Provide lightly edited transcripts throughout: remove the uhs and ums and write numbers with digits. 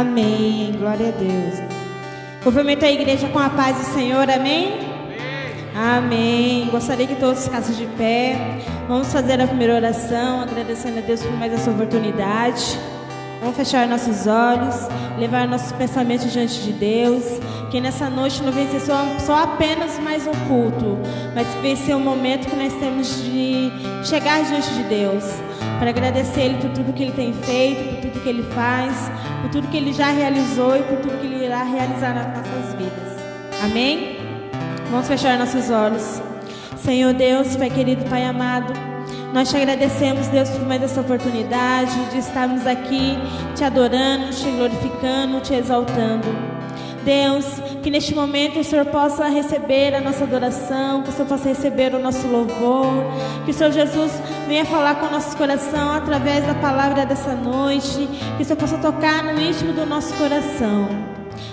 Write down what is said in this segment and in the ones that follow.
Amém. Glória a Deus. Cumprimento a igreja com a paz do Senhor. Amém? Amém. Gostaria que todos ficassem de pé. Vamos fazer a primeira oração, agradecendo a Deus por mais essa oportunidade. Vamos fechar nossos olhos, levar nossos pensamentos diante de Deus. Que nessa noite não venha ser só apenas mais um culto, mas que venha ser um momento que nós temos de chegar diante de Deus, para agradecer Ele por tudo que Ele tem feito, por tudo que Ele faz, por tudo que Ele já realizou e por tudo que Ele irá realizar nas nossas vidas. Amém? Vamos fechar nossos olhos. Senhor Deus, Pai querido, Pai amado, nós te agradecemos, Deus, por mais essa oportunidade de estarmos aqui te adorando, te glorificando, te exaltando. Deus, que neste momento o Senhor possa receber a nossa adoração, que o Senhor possa receber o nosso louvor, que o Senhor Jesus venha falar com o nosso coração através da palavra dessa noite, que o Senhor possa tocar no íntimo do nosso coração.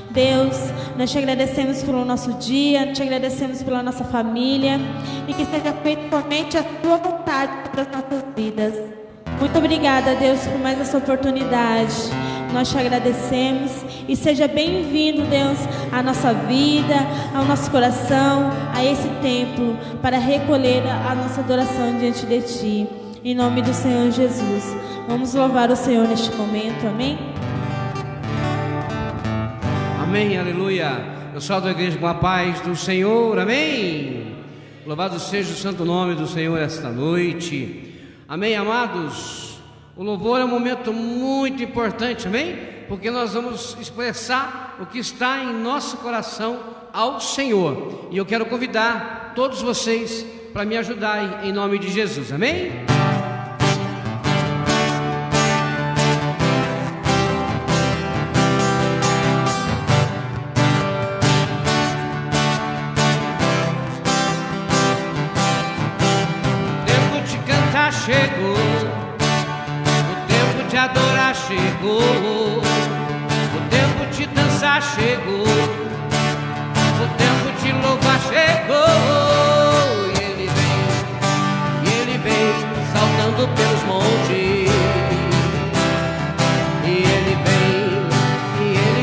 Deus, nós te agradecemos pelo nosso dia, te agradecemos pela nossa família e que seja feito somente a tua vontade para as nossas vidas. Muito obrigada, Deus, por mais essa oportunidade. Nós te agradecemos e seja bem-vindo, Deus, à nossa vida, ao nosso coração, a esse templo, para recolher a nossa adoração diante de Ti. Em nome do Senhor Jesus. Vamos louvar o Senhor neste momento, amém? Amém, aleluia. Eu salvo a igreja com a paz do Senhor, amém. Louvado seja o santo nome do Senhor esta noite. Amém, amados. O louvor é um momento muito importante, amém? Porque nós vamos expressar o que está em nosso coração ao Senhor. E eu quero convidar todos vocês para me ajudarem em nome de Jesus, amém? O tempo de cantar chegou. De adorar chegou, o tempo de dançar chegou, o tempo de louvar chegou. E ele vem saltando pelos montes. E ele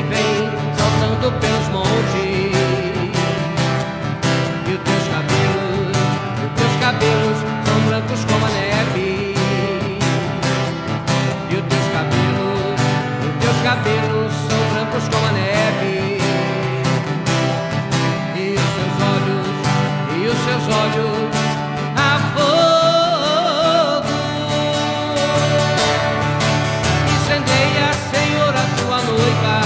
vem saltando pelos montes. E os teus cabelos são brancos como a neve. Cabelos são brancos como a neve. E os seus olhos a fogo. Incendeia, Senhor, a tua noiva.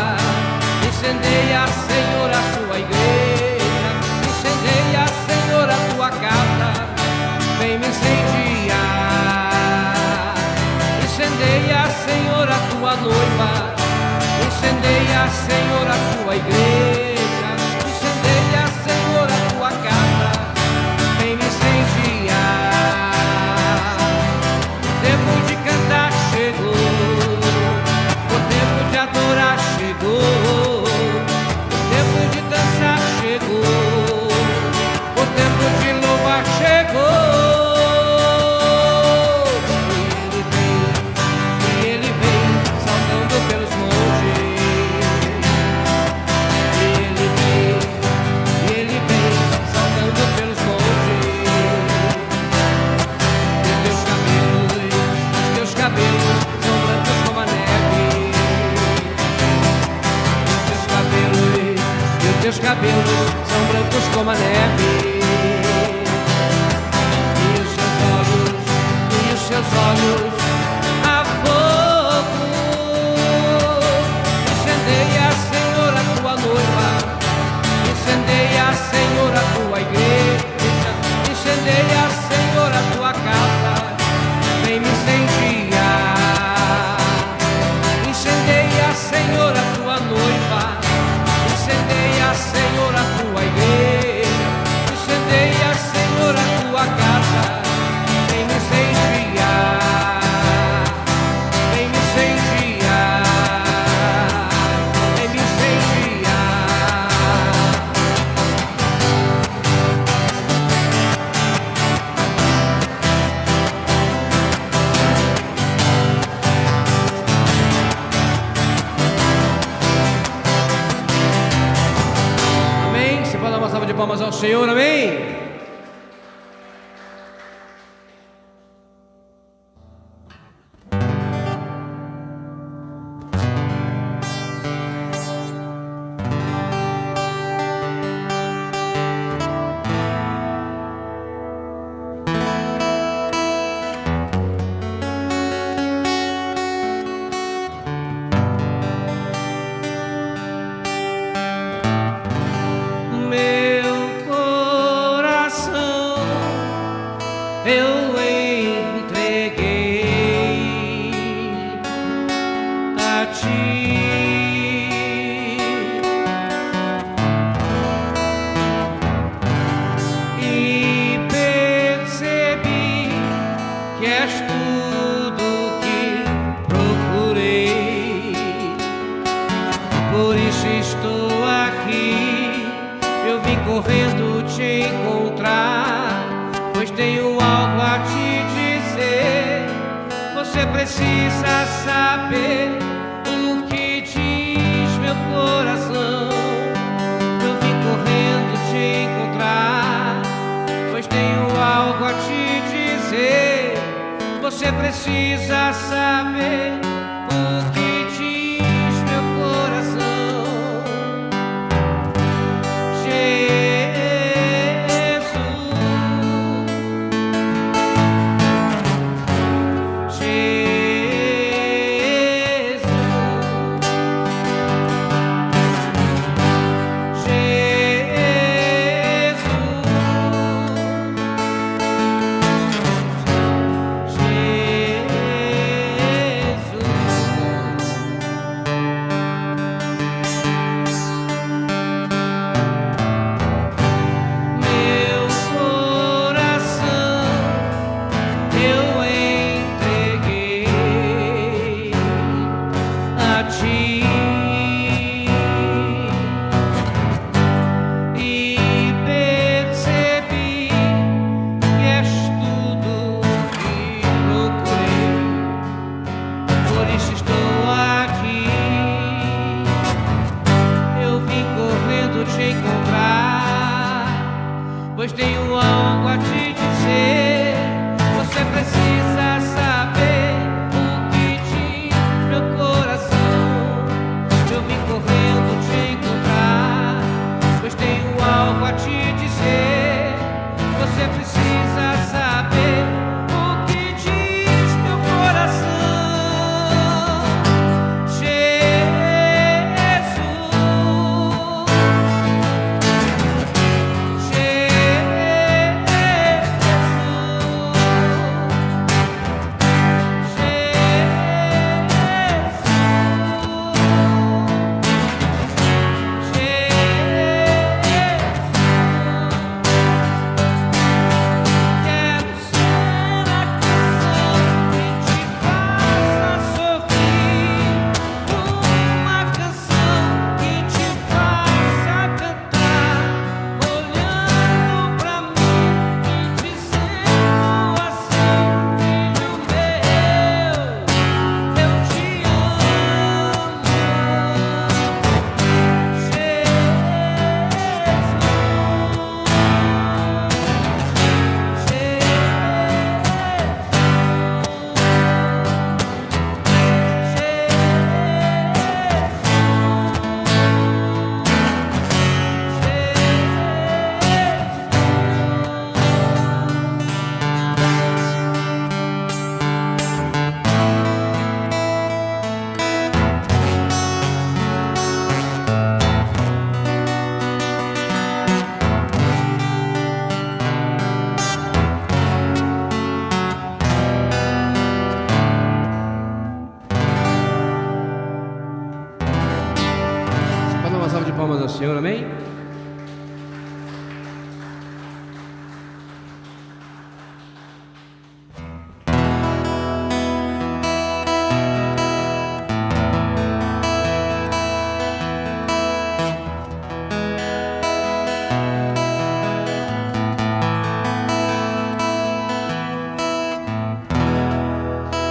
Incendeia, Senhor, a sua igreja. Incendeia, Senhor, a tua casa. Vem me incendiar. Incendeia, Senhor, a tua noiva. Incendeia, Senhor, a tua igreja. Incendeia, Senhor, a tua casa. Vem me incendiar. O tempo de cantar chegou. O tempo de adorar chegou. O tempo de dançar chegou. O tempo de louvar chegou. E ele vem saltando pelos montes. Teus cabelos são brancos como a neve. E os seus olhos a fogo. Incendeia, Senhor, a tua noiva. Incendeia, Senhor, a tua igreja. Incendeia, Senhor, a tua casa. Vem me incendiar. Incendeia, Senhor, a tua noiva. Incendeia, Senhor, a tua igreja. palmas ao Senhor, amém? palmas ao Senhor, amém?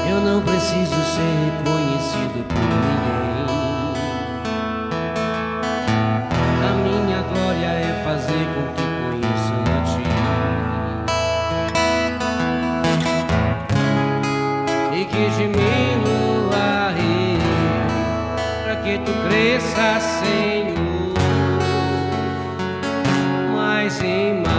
Eu não preciso ser reconhecido por ninguém. A minha que tu cresças, Senhor, mais e mais.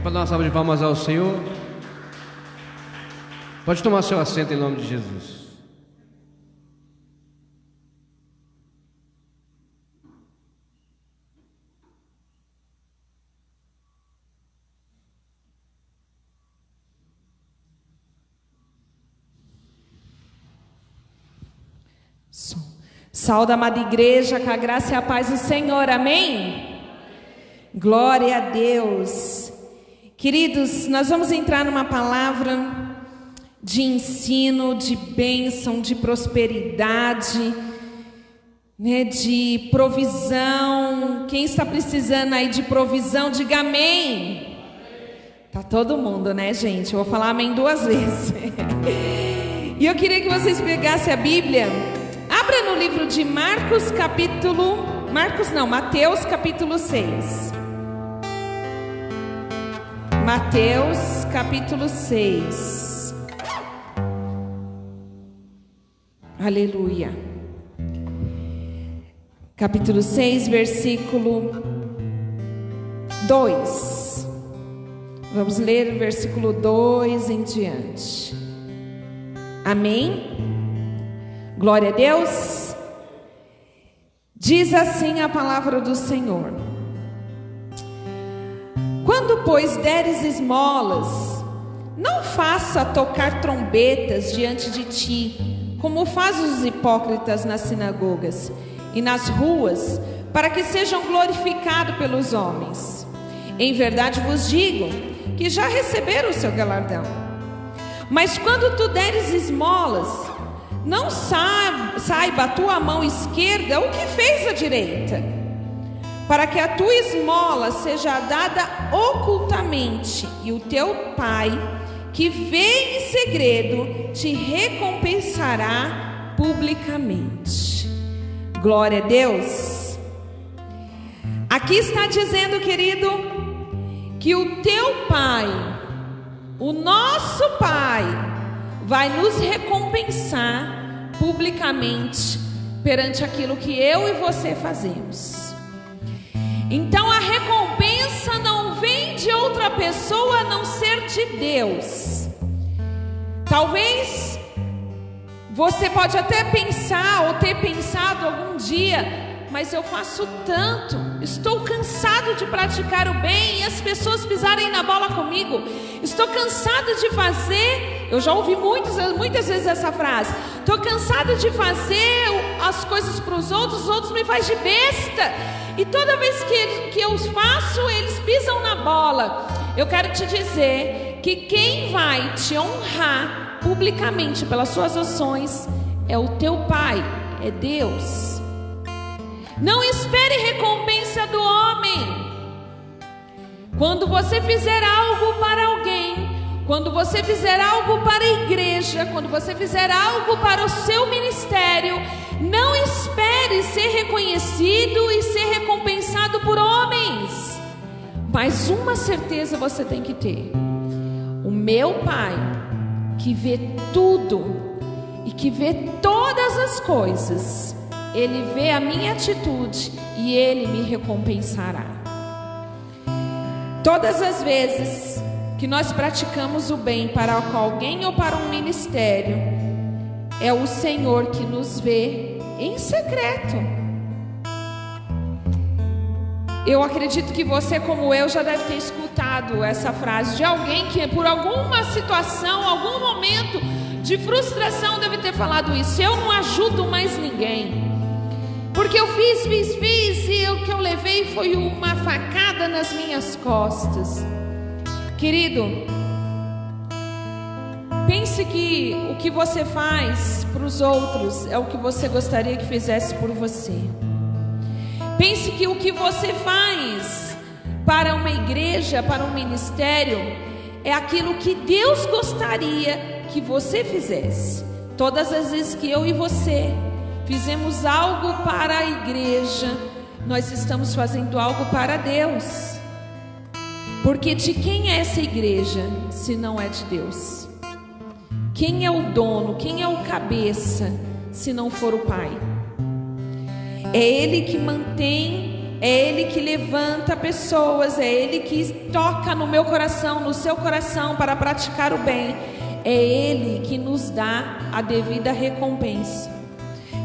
Pode dar uma salva de palmas ao Senhor. Pode tomar seu assento em nome de Jesus. Saúde, amada igreja, com a graça e a paz do Senhor, amém? Glória a Deus. Queridos, nós vamos entrar numa palavra de ensino, de bênção, de prosperidade, né, de provisão. Quem está precisando aí de provisão, diga amém. Tá todo mundo, né, gente? Eu vou falar amém 2 vezes. E eu queria que vocês pegassem a Bíblia. Abra no livro de Mateus capítulo 6. Mateus capítulo 6. Aleluia. Capítulo 6, versículo 2. Vamos ler o versículo 2 em diante. Amém? Glória a Deus. Diz assim a palavra do Senhor: quando, pois, deres esmolas, não faça tocar trombetas diante de ti, como fazem os hipócritas nas sinagogas e nas ruas, para que sejam glorificados pelos homens. Em verdade vos digo que já receberam o seu galardão. Mas quando tu deres esmolas, não saiba a tua mão esquerda o que fez a direita, para que a tua esmola seja dada ocultamente, e o teu Pai, que vê em segredo, te recompensará publicamente. Glória a Deus. Aqui está dizendo, querido, que o teu Pai, o nosso Pai, vai nos recompensar publicamente perante aquilo que eu e você fazemos. Então a recompensa não vem de outra pessoa a não ser de Deus. Talvez você pode até pensar ou ter pensado algum dia: mas eu faço tanto, estou cansado de praticar o bem e as pessoas pisarem na bola comigo, estou cansado de fazer. Eu já ouvi muitas vezes essa frase: estou cansado de fazer as coisas para os outros me fazem de besta, e toda vez que eu faço, eles pisam na bola. Eu quero te dizer que quem vai te honrar publicamente pelas suas ações é o teu Pai, é Deus. Não espere recompensa do homem. Quando você fizer algo para alguém, quando você fizer algo para a igreja, quando você fizer algo para o seu ministério, não espere ser reconhecido e ser recompensado por homens. Mas uma certeza você tem que ter: o meu Pai, que vê tudo e que vê todas as coisas, Ele vê a minha atitude e Ele me recompensará. Todas as vezes que nós praticamos o bem para alguém ou para um ministério, é o Senhor que nos vê em secreto. Eu acredito que você, como eu, já deve ter escutado essa frase de alguém que por alguma situação, algum momento de frustração deve ter falado isso: eu não ajudo mais ninguém, porque eu fiz e o que eu levei foi uma facada nas minhas costas. Querido, pense que o que você faz para os outros é o que você gostaria que fizesse por você. Pense que o que você faz para uma igreja, para um ministério, é aquilo que Deus gostaria que você fizesse. Todas as vezes que eu e você fizemos algo para a igreja, nós estamos fazendo algo para Deus. Porque de quem é essa igreja, se não é de Deus? Quem é o dono, quem é o cabeça, se não for o Pai? É Ele que mantém, é Ele que levanta pessoas, é Ele que toca no meu coração, no seu coração para praticar o bem. É Ele que nos dá a devida recompensa.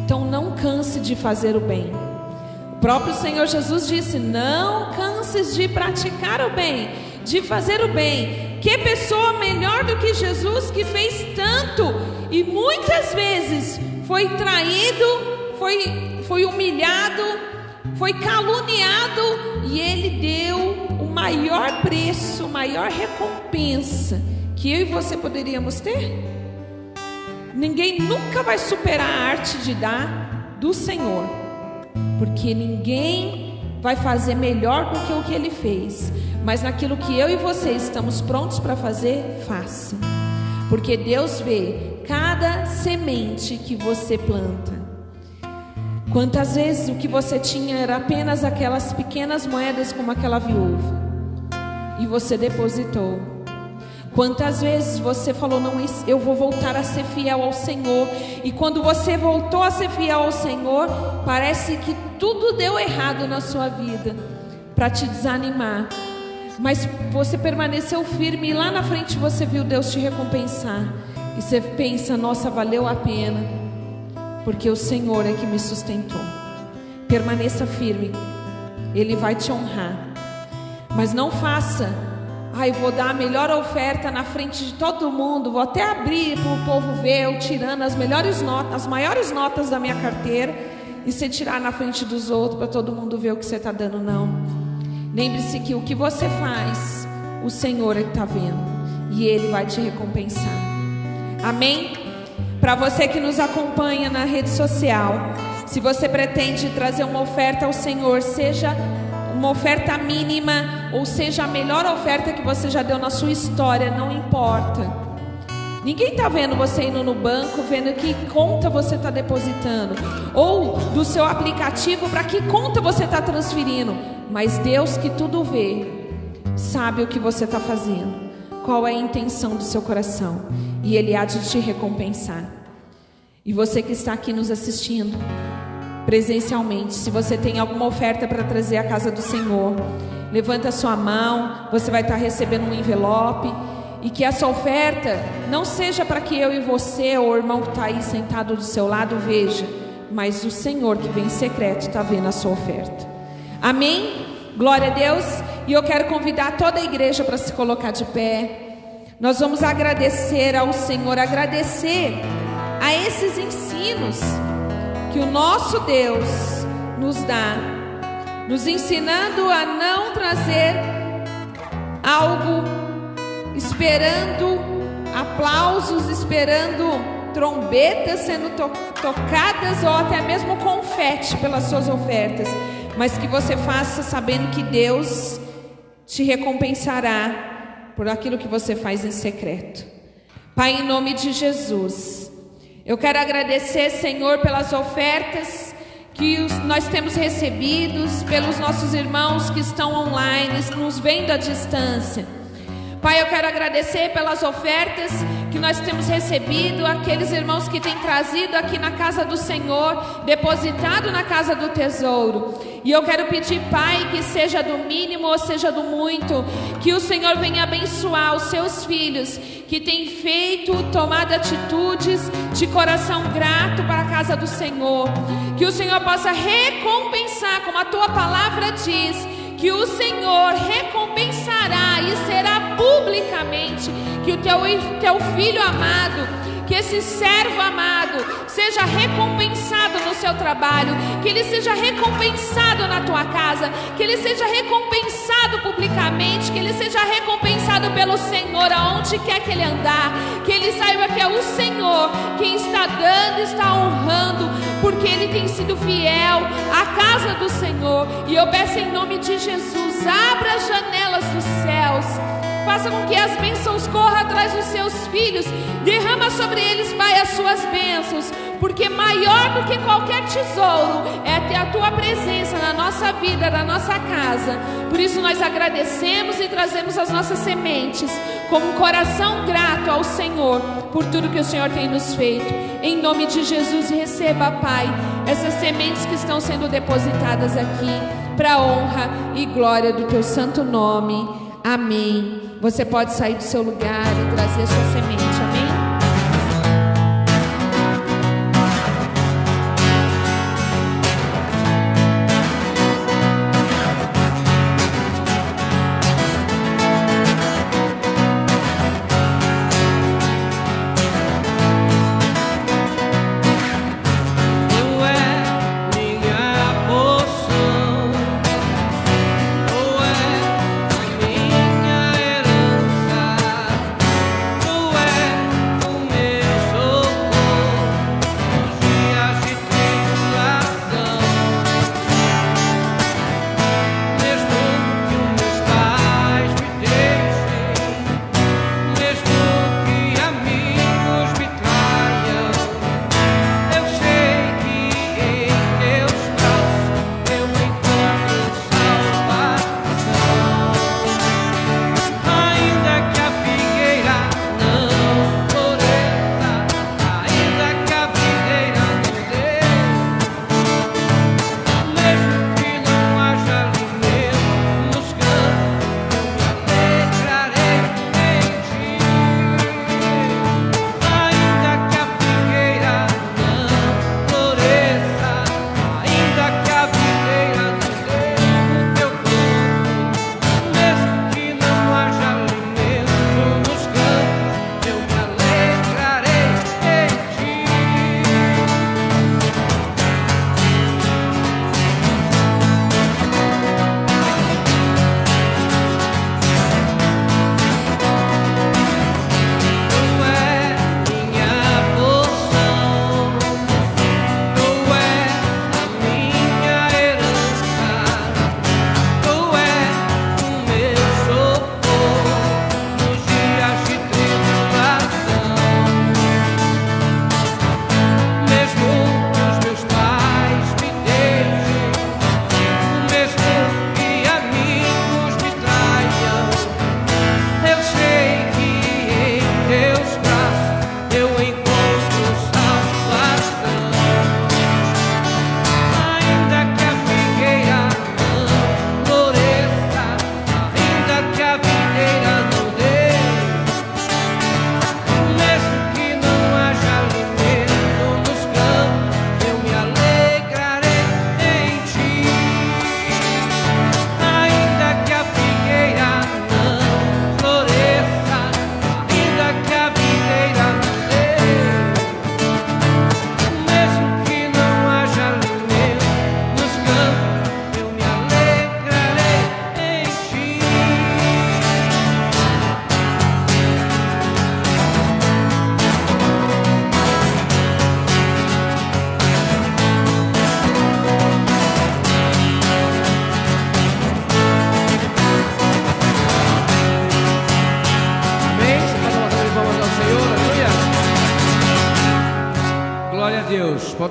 Então não canse de fazer o bem. O próprio Senhor Jesus disse: não canses de praticar o bem, de fazer o bem. Que pessoa melhor do que Jesus, que fez tanto e muitas vezes foi traído, foi humilhado, foi caluniado, e Ele deu o maior preço, a maior recompensa que eu e você poderíamos ter. Ninguém nunca vai superar a arte de dar do Senhor, porque ninguém vai fazer melhor do que o que Ele fez. Mas naquilo que eu e você estamos prontos para fazer, faça, porque Deus vê cada semente que você planta. Quantas vezes o que você tinha era apenas aquelas pequenas moedas como aquela viúva, e você depositou. Quantas vezes você falou, não, eu vou voltar a ser fiel ao Senhor, e quando você voltou a ser fiel ao Senhor, parece que tudo deu errado na sua vida, para te desanimar, mas você permaneceu firme, e lá na frente você viu Deus te recompensar, e você pensa, nossa, valeu a pena, porque o Senhor é que me sustentou. Permaneça firme, Ele vai te honrar, mas não faça, eu vou dar a melhor oferta na frente de todo mundo, vou até abrir para o povo ver eu tirando as melhores notas, as maiores notas da minha carteira, e você tirar na frente dos outros para todo mundo ver o que você está dando. Não, lembre-se que o que você faz, o Senhor é que está vendo, e Ele vai te recompensar. Amém? Para você que nos acompanha na rede social, se você pretende trazer uma oferta ao Senhor, seja uma oferta mínima, ou seja a melhor oferta que você já deu na sua história, não importa. Ninguém está vendo você indo no banco, vendo que conta você está depositando, ou do seu aplicativo para que conta você está transferindo, mas Deus, que tudo vê, sabe o que você está fazendo, qual é a intenção do seu coração, e Ele há de te recompensar. E você que está aqui nos assistindo presencialmente, se você tem alguma oferta para trazer à casa do Senhor, levanta a sua mão, você vai estar recebendo um envelope, e que essa oferta não seja para que eu e você, ou o irmão que está aí sentado do seu lado, veja, mas o Senhor que vem em secreto está vendo a sua oferta. Amém? Glória a Deus. E eu quero convidar toda a igreja para se colocar de pé. Nós vamos agradecer ao Senhor, agradecer a esses ensinos que o nosso Deus nos dá, nos ensinando a não trazer algo esperando aplausos, esperando trombetas sendo tocadas, ou até mesmo confete pelas suas ofertas, mas que você faça sabendo que Deus te recompensará por aquilo que você faz em secreto. Pai, em nome de Jesus, eu quero agradecer, Senhor, pelas ofertas que nós temos recebidos, pelos nossos irmãos que estão online, nos vendo à distância. Pai, eu quero agradecer pelas ofertas que nós temos recebido, aqueles irmãos que têm trazido aqui na casa do Senhor, depositado na casa do tesouro. E eu quero pedir, Pai, que seja do mínimo ou seja do muito, que o Senhor venha abençoar os seus filhos que têm tomado atitudes de coração grato para a casa do Senhor. Que o Senhor possa recompensar, como a tua palavra diz, que o Senhor recompensará e será publicamente, que o teu filho amado, que esse servo amado seja recompensado no seu trabalho, que ele seja recompensado na tua casa, que ele seja recompensado publicamente, que ele seja recompensado pelo Senhor aonde quer que ele andar, que ele saiba que é o Senhor quem está dando, está honrando, porque ele tem sido fiel à casa do Senhor. E eu peço em nome de Jesus, abra as janelas dos céus, faça com que as bênçãos corram atrás dos seus filhos, derrama sobre eles, Pai, as suas bênçãos, porque maior do que qualquer tesouro é ter a tua presença na nossa vida, na nossa casa. Por isso nós agradecemos e trazemos as nossas sementes como um coração grato ao Senhor por tudo que o Senhor tem nos feito. Em nome de Jesus, receba, Pai, essas sementes que estão sendo depositadas aqui para a honra e glória do teu santo nome. Amém. Você pode sair do seu lugar e trazer a sua semente. Amém? Tu és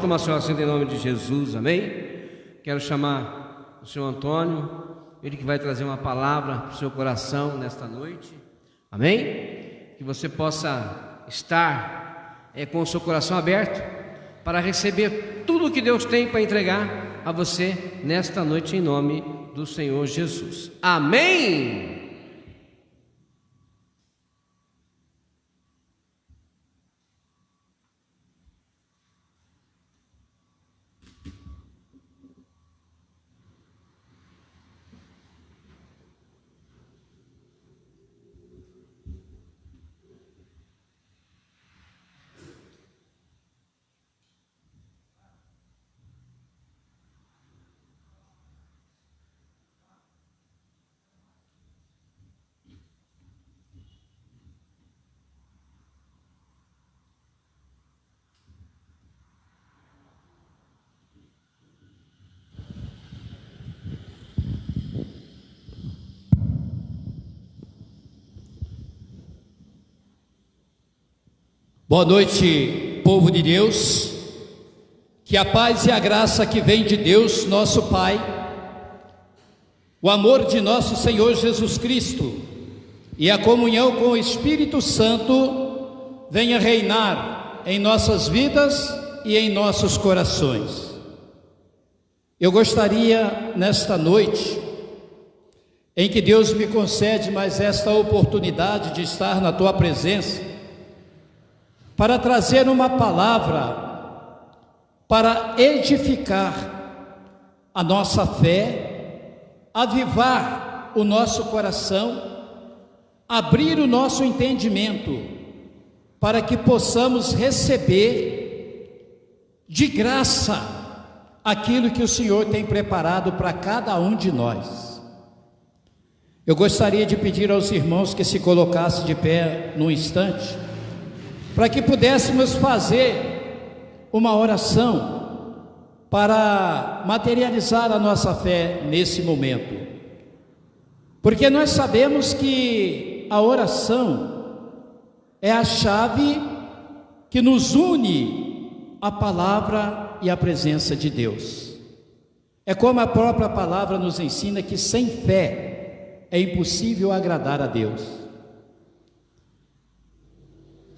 pode tomar seu assento em nome de Jesus, amém? Quero chamar o senhor Antônio, ele que vai trazer uma palavra para o seu coração nesta noite, amém? Que você possa estar com o seu coração aberto para receber tudo o que Deus tem para entregar a você nesta noite em nome do Senhor Jesus, amém? Boa noite, povo de Deus, que a paz e a graça que vem de Deus, nosso Pai, o amor de nosso Senhor Jesus Cristo e a comunhão com o Espírito Santo venha reinar em nossas vidas e em nossos corações. Eu gostaria nesta noite, em que Deus me concede mais esta oportunidade de estar na Tua presença, para trazer uma palavra para edificar a nossa fé, avivar o nosso coração, abrir o nosso entendimento, para que possamos receber de graça aquilo que o Senhor tem preparado para cada um de nós. Eu gostaria de pedir aos irmãos que se colocassem de pé num instante, para que pudéssemos fazer uma oração para materializar a nossa fé nesse momento, porque nós sabemos que a oração é a chave que nos une à palavra e à presença de Deus. É como a própria palavra nos ensina que sem fé é impossível agradar a Deus.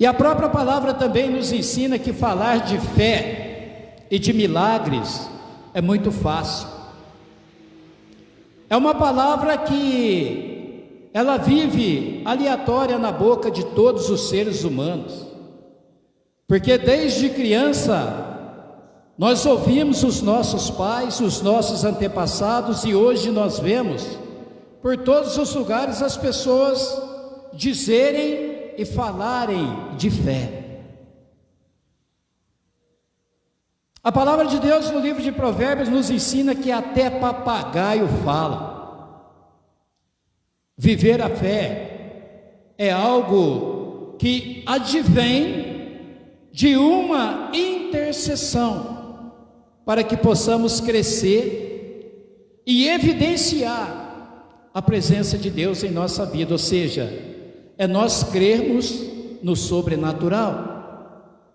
E a própria palavra também nos ensina que falar de fé e de milagres é muito fácil. É uma palavra que ela vive aleatória na boca de todos os seres humanos, porque desde criança nós ouvimos os nossos pais, os nossos antepassados, e hoje nós vemos por todos os lugares as pessoas dizerem e falarem de fé. A palavra de Deus no livro de Provérbios nos ensina que até papagaio fala. Viver a fé é algo que advém de uma intercessão para que possamos crescer e evidenciar a presença de Deus em nossa vida, ou seja, é nós crermos no sobrenatural,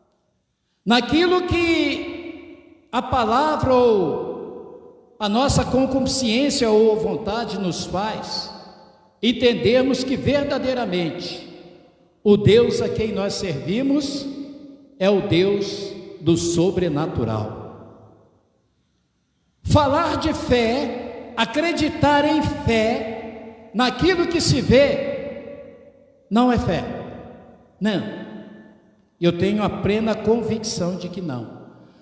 naquilo que a palavra ou a nossa concupiscência ou vontade nos faz entendermos que verdadeiramente o Deus a quem nós servimos é o Deus do sobrenatural. Falar de fé, acreditar em fé, naquilo que se vê, não é fé, não. Eu tenho a plena convicção de que não,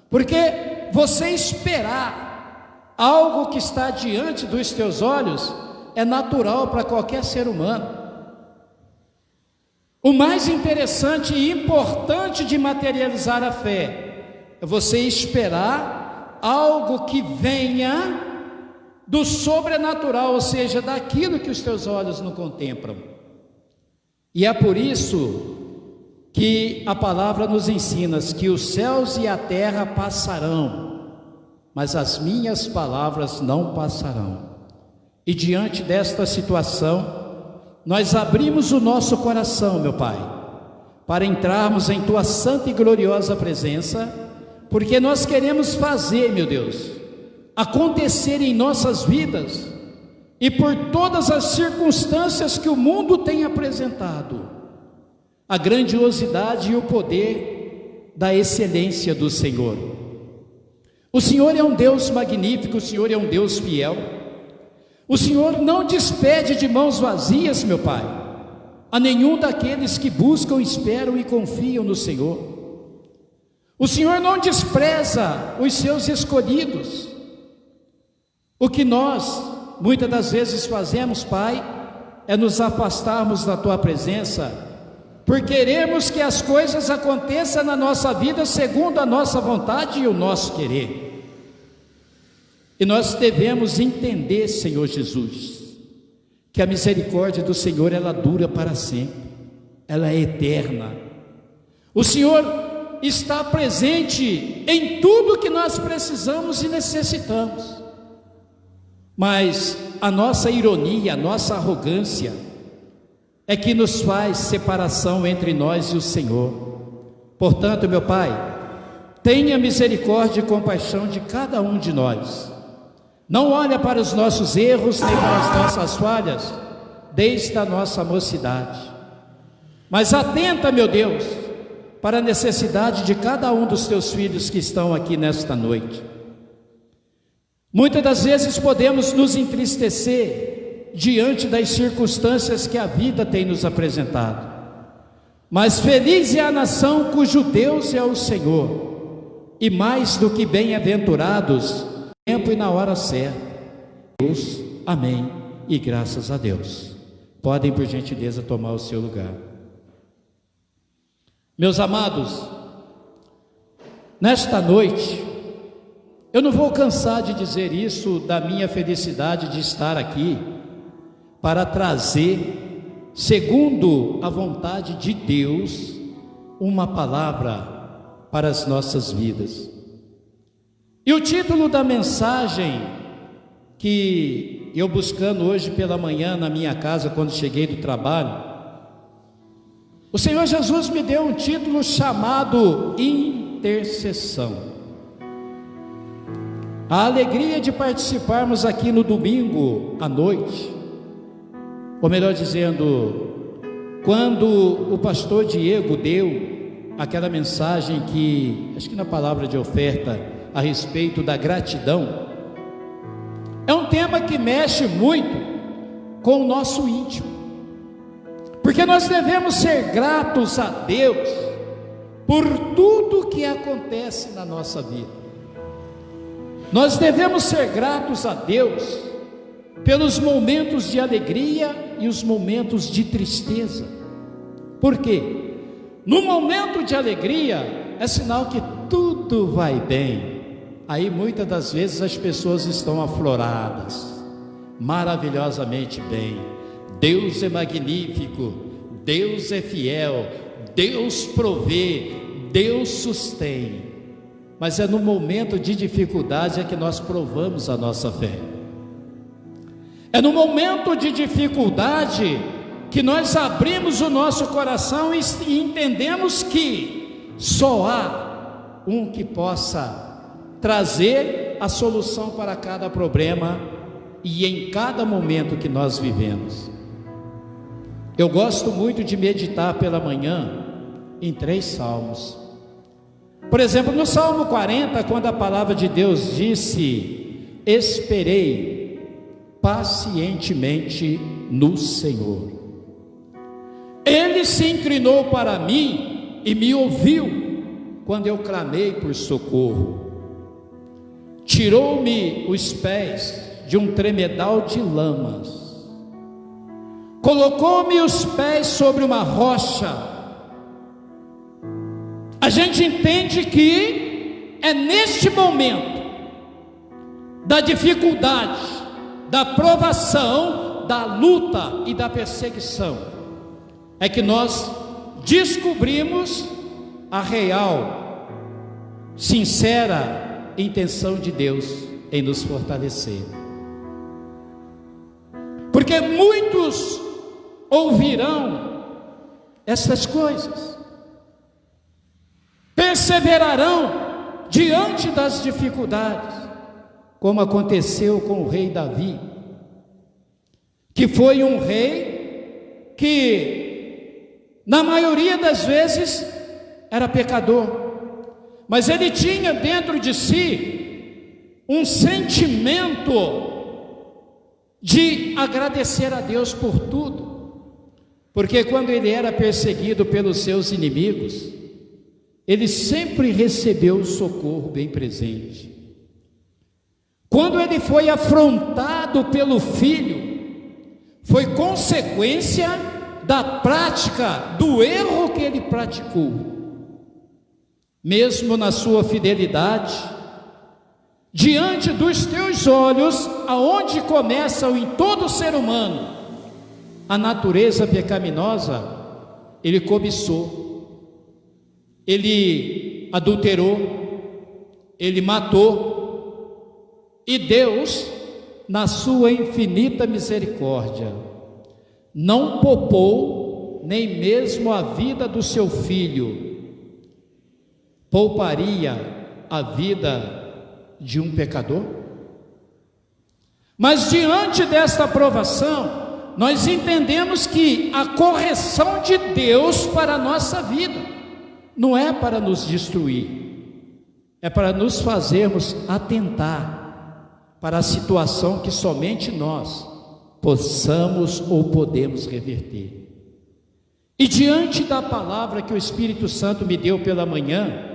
porque você esperar algo que está diante dos teus olhos é natural para qualquer ser humano. O mais interessante e importante de materializar a fé é você esperar algo que venha do sobrenatural, ou seja, daquilo que os teus olhos não contemplam. E é por isso que a palavra nos ensina que os céus e a terra passarão, mas as minhas palavras não passarão. E diante desta situação, nós abrimos o nosso coração, meu Pai, para entrarmos em Tua santa e gloriosa presença, porque nós queremos fazer, meu Deus, acontecer em nossas vidas e por todas as circunstâncias que o mundo tem apresentado, a grandiosidade e o poder da excelência do Senhor. O Senhor é um Deus magnífico, o Senhor é um Deus fiel. O Senhor não despede de mãos vazias, meu Pai, a nenhum daqueles que buscam, esperam e confiam no Senhor. O Senhor não despreza os seus escolhidos. O que nós, muitas das vezes fazemos, Pai, é nos afastarmos da Tua presença, por queremos que as coisas aconteçam na nossa vida segundo a nossa vontade e o nosso querer. E nós devemos entender, Senhor Jesus, que a misericórdia do Senhor, ela dura para sempre, ela é eterna. O Senhor está presente em tudo que nós precisamos e necessitamos, mas a nossa ironia, a nossa arrogância é que nos faz separação entre nós e o Senhor. Portanto, meu Pai, tenha misericórdia e compaixão de cada um de nós. Não olha para os nossos erros nem para as nossas falhas desde a nossa mocidade, mas atenta, meu Deus, para a necessidade de cada um dos teus filhos que estão aqui nesta noite. Muitas das vezes podemos nos entristecer diante das circunstâncias que a vida tem nos apresentado, mas feliz é a nação cujo Deus é o Senhor, e mais do que bem-aventurados no tempo e na hora certa. Deus, amém, e graças a Deus. Podem, por gentileza, tomar o seu lugar. Meus amados, nesta noite, eu não vou cansar de dizer isso, da minha felicidade de estar aqui, para trazer, segundo a vontade de Deus, uma palavra para as nossas vidas. E o título da mensagem que eu buscando hoje pela manhã na minha casa, quando cheguei do trabalho, o Senhor Jesus me deu um título chamado intercessão. A alegria de participarmos aqui no domingo à noite, ou melhor dizendo, quando o pastor Diego deu aquela mensagem que, acho que na palavra de oferta, a respeito da gratidão, é um tema que mexe muito com o nosso íntimo, porque nós devemos ser gratos a Deus por tudo que acontece na nossa vida. Nós devemos ser gratos a Deus pelos momentos de alegria e os momentos de tristeza. Por quê? No momento de alegria é sinal que tudo vai bem. Aí muitas das vezes as pessoas estão afloradas, maravilhosamente bem. Deus é magnífico, Deus é fiel, Deus provê, Deus sustém. Mas é no momento de dificuldade é que nós provamos a nossa fé. É no momento de dificuldade que nós abrimos o nosso coração e entendemos que só há um que possa trazer a solução para cada problema e em cada momento que nós vivemos. Eu gosto muito de meditar pela manhã em 3 salmos. Por exemplo, no Salmo 40, quando a palavra de Deus disse: esperei pacientemente no Senhor, Ele se inclinou para mim e me ouviu quando eu clamei por socorro. Tirou-me os pés de um tremedal de lamas, colocou-me os pés sobre uma rocha. A gente entende que é neste momento da dificuldade, da provação, da luta e da perseguição, é que nós descobrimos a real, sincera intenção de Deus em nos fortalecer. Porque muitos ouvirão essas coisas, perseverarão diante das dificuldades, como aconteceu com o rei Davi, que foi um rei que, na maioria das vezes, era pecador, mas ele tinha dentro de si um sentimento de agradecer a Deus por tudo, porque quando ele era perseguido pelos seus inimigos, ele sempre recebeu o socorro bem presente. Quando ele foi afrontado pelo filho, foi consequência da prática, do erro que ele praticou. Mesmo na sua fidelidade, diante dos teus olhos, aonde começa em todo ser humano a natureza pecaminosa, ele cobiçou, ele adulterou, ele matou, e Deus, na sua infinita misericórdia, não poupou nem mesmo a vida do seu filho, pouparia a vida de um pecador? Mas diante desta provação, nós entendemos que a correção de Deus para a nossa vida não é para nos destruir, é para nos fazermos atentar para a situação que somente nós possamos ou podemos reverter. E diante da palavra que o Espírito Santo me deu pela manhã,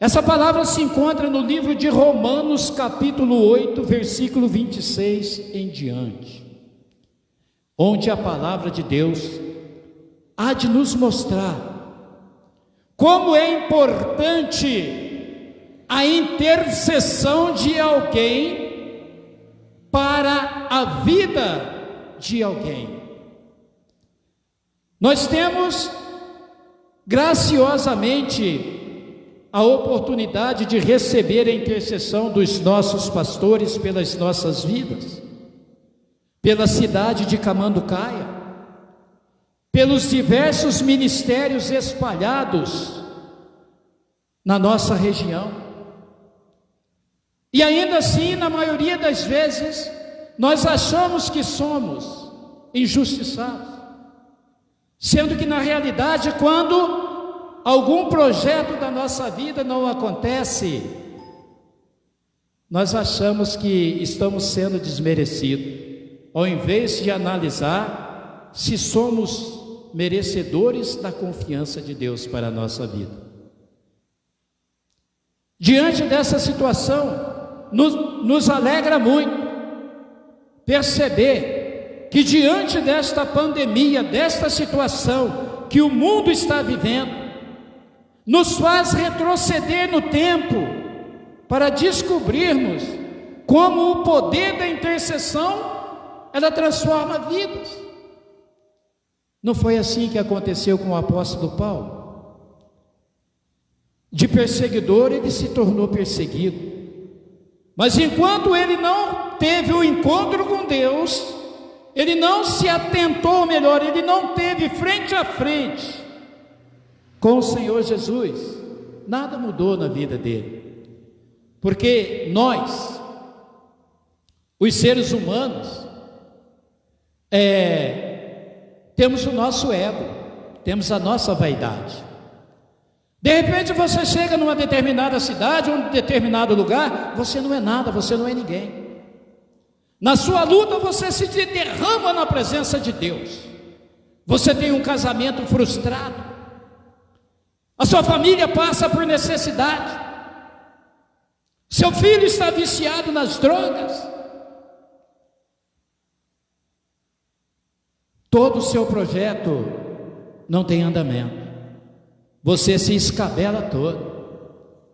essa palavra se encontra no livro de Romanos capítulo 8, versículo 26 em diante, onde a palavra de Deus há de nos mostrar como é importante a intercessão de alguém para a vida de alguém. Nós temos graciosamente a oportunidade de receber a intercessão dos nossos pastores pelas nossas vidas, pela cidade de Camanducaia, pelos diversos ministérios espalhados na nossa região. E ainda assim, na maioria das vezes, nós achamos que somos injustiçados, sendo que na realidade, quando algum projeto da nossa vida não acontece, nós achamos que estamos sendo desmerecidos, ao invés de analisar se somos merecedores da confiança de Deus para a nossa vida. Diante dessa situação, nos alegra muito perceber que diante desta pandemia, desta situação que o mundo está vivendo, nos faz retroceder no tempo para descobrirmos como o poder da intercessão, ela transforma vidas. Não foi assim que aconteceu com o apóstolo Paulo? De perseguidor ele se tornou perseguido, mas enquanto ele não teve o encontro com Deus, ele não se atentou, melhor, ele não teve frente a frente com o Senhor Jesus, nada mudou na vida dele, porque nós, os seres humanos, temos o nosso ego, temos a nossa vaidade. De repente você chega numa determinada cidade, um determinado lugar, você não é nada, você não é ninguém. Na sua luta você se derrama na presença de Deus. Você tem um casamento frustrado, a sua família passa por necessidade, seu filho está viciado nas drogas, todo o seu projeto não tem andamento, você se escabela todo,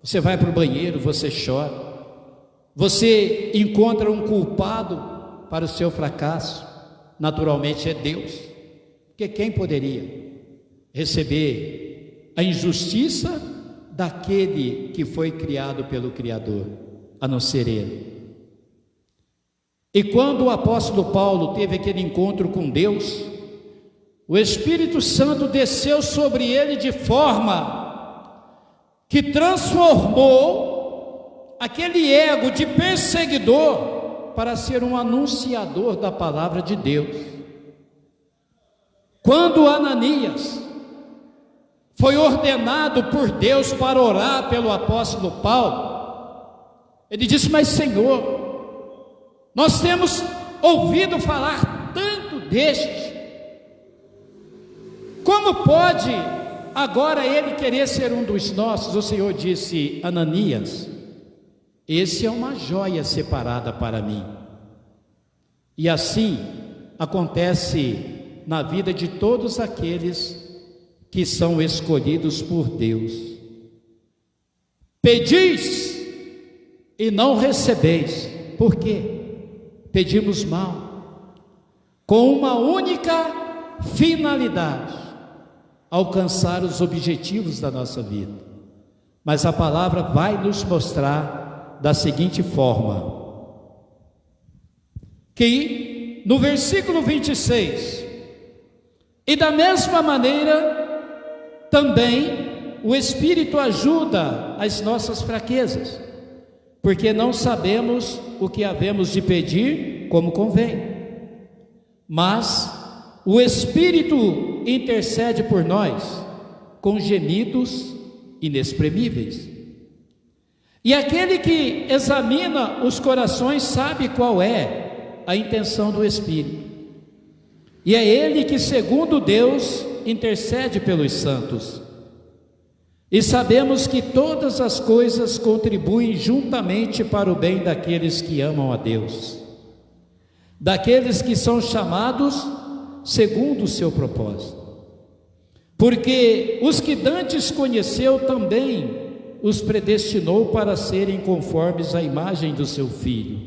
você vai para o banheiro, você chora, você encontra um culpado para o seu fracasso, naturalmente é Deus, porque quem poderia receber a injustiça daquele que foi criado pelo Criador, a não ser Ele? E quando o apóstolo Paulo teve aquele encontro com Deus, o Espírito Santo desceu sobre ele de forma que transformou aquele ego de perseguidor para ser um anunciador da palavra de Deus. Quando Ananias foi ordenado por Deus para orar pelo apóstolo Paulo, ele disse: mas Senhor, nós temos ouvido falar tanto destes, como pode agora ele querer ser um dos nossos? O Senhor disse: Ananias, esse é uma joia separada para mim. E assim acontece na vida de todos aqueles que são escolhidos por Deus. Pedis e não recebeis. Por quê? Pedimos mal, com uma única finalidade: alcançar os objetivos da nossa vida. Mas a palavra vai nos mostrar da seguinte forma, que no versículo 26, e da mesma maneira também o Espírito ajuda as nossas fraquezas, porque não sabemos o que havemos de pedir como convém, mas o Espírito intercede por nós com gemidos inexprimíveis. E aquele que examina os corações sabe qual é a intenção do Espírito. E é Ele que, segundo Deus, intercede pelos santos. E sabemos que todas as coisas contribuem juntamente para o bem daqueles que amam a Deus, daqueles que são chamados segundo o seu propósito. Porque os que dantes conheceu também os predestinou para serem conformes à imagem do seu Filho,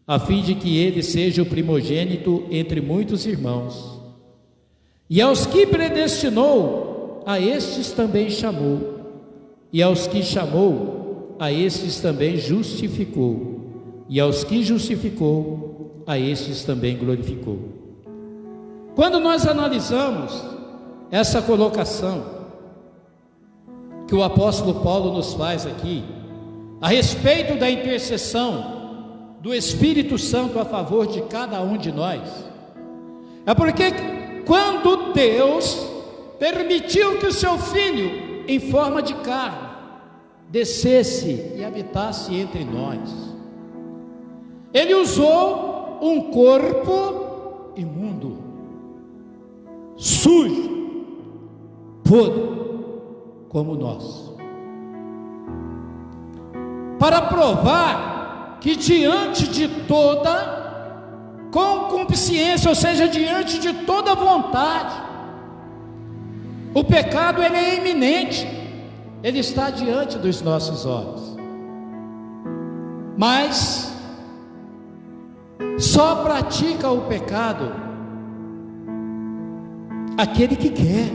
a fim de que ele seja o primogênito entre muitos irmãos. E aos que predestinou, a estes também chamou, e aos que chamou, a estes também justificou, e aos que justificou, a estes também glorificou. Quando nós analisamos essa colocação que o apóstolo Paulo nos faz aqui, a respeito da intercessão do Espírito Santo a favor de cada um de nós, é porque quando Deus permitiu que o seu Filho, em forma de carne, descesse e habitasse entre nós, Ele usou um corpo imundo, sujo, podre, como o nosso, para provar que diante de toda concupiscência, ou seja, diante de toda vontade, o pecado ele é iminente, ele está diante dos nossos olhos, mas só pratica o pecado aquele que quer.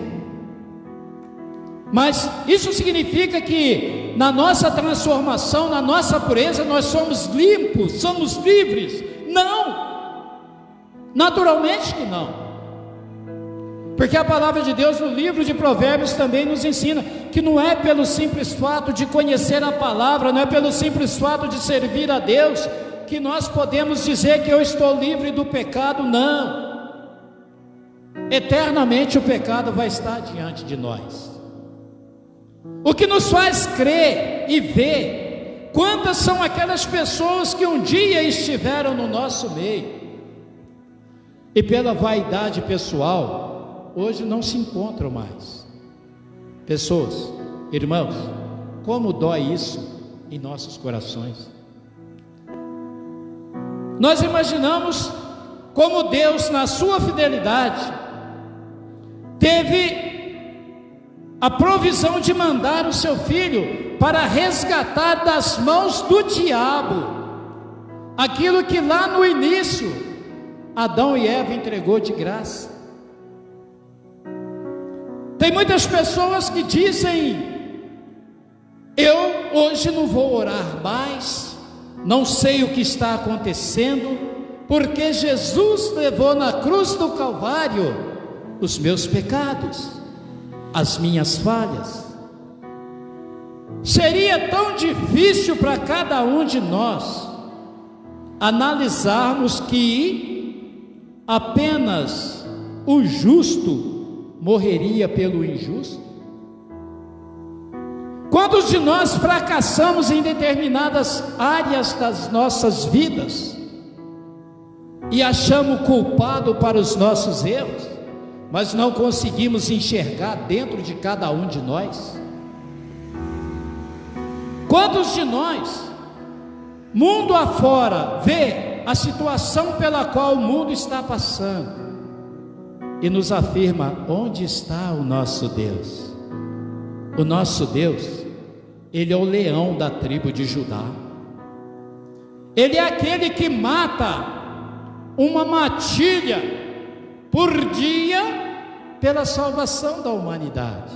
Mas isso significa que na nossa transformação, na nossa pureza, nós somos limpos, somos livres? Não, naturalmente que não, porque a palavra de Deus no livro de Provérbios também nos ensina que não é pelo simples fato de conhecer a palavra, não é pelo simples fato de servir a Deus que nós podemos dizer que eu estou livre do pecado. Não, eternamente o pecado vai estar diante de nós. O que nos faz crer e ver quantas são aquelas pessoas que um dia estiveram no nosso meio e pela vaidade pessoal hoje não se encontram mais. Pessoas, irmãos, como dói isso em nossos corações. Nós imaginamos como Deus, na sua fidelidade, teve a provisão de mandar o seu Filho para resgatar das mãos do diabo aquilo que lá no início Adão e Eva entregou de graça. Tem muitas pessoas que dizem: eu hoje não vou orar mais, não sei o que está acontecendo, porque Jesus levou na cruz do Calvário os meus pecados, as minhas falhas. Seria tão difícil para cada um de nós analisarmos que apenas o justo morreria pelo injusto? Quantos de nós fracassamos em determinadas áreas das nossas vidas e achamos culpado para os nossos erros, mas não conseguimos enxergar dentro de cada um de nós? Quantos de nós, mundo afora, vê a situação pela qual o mundo está passando e nos afirma: onde está o nosso Deus? O nosso Deus, Ele é o leão da tribo de Judá. Ele é aquele que mata uma matilha por dia pela salvação da humanidade.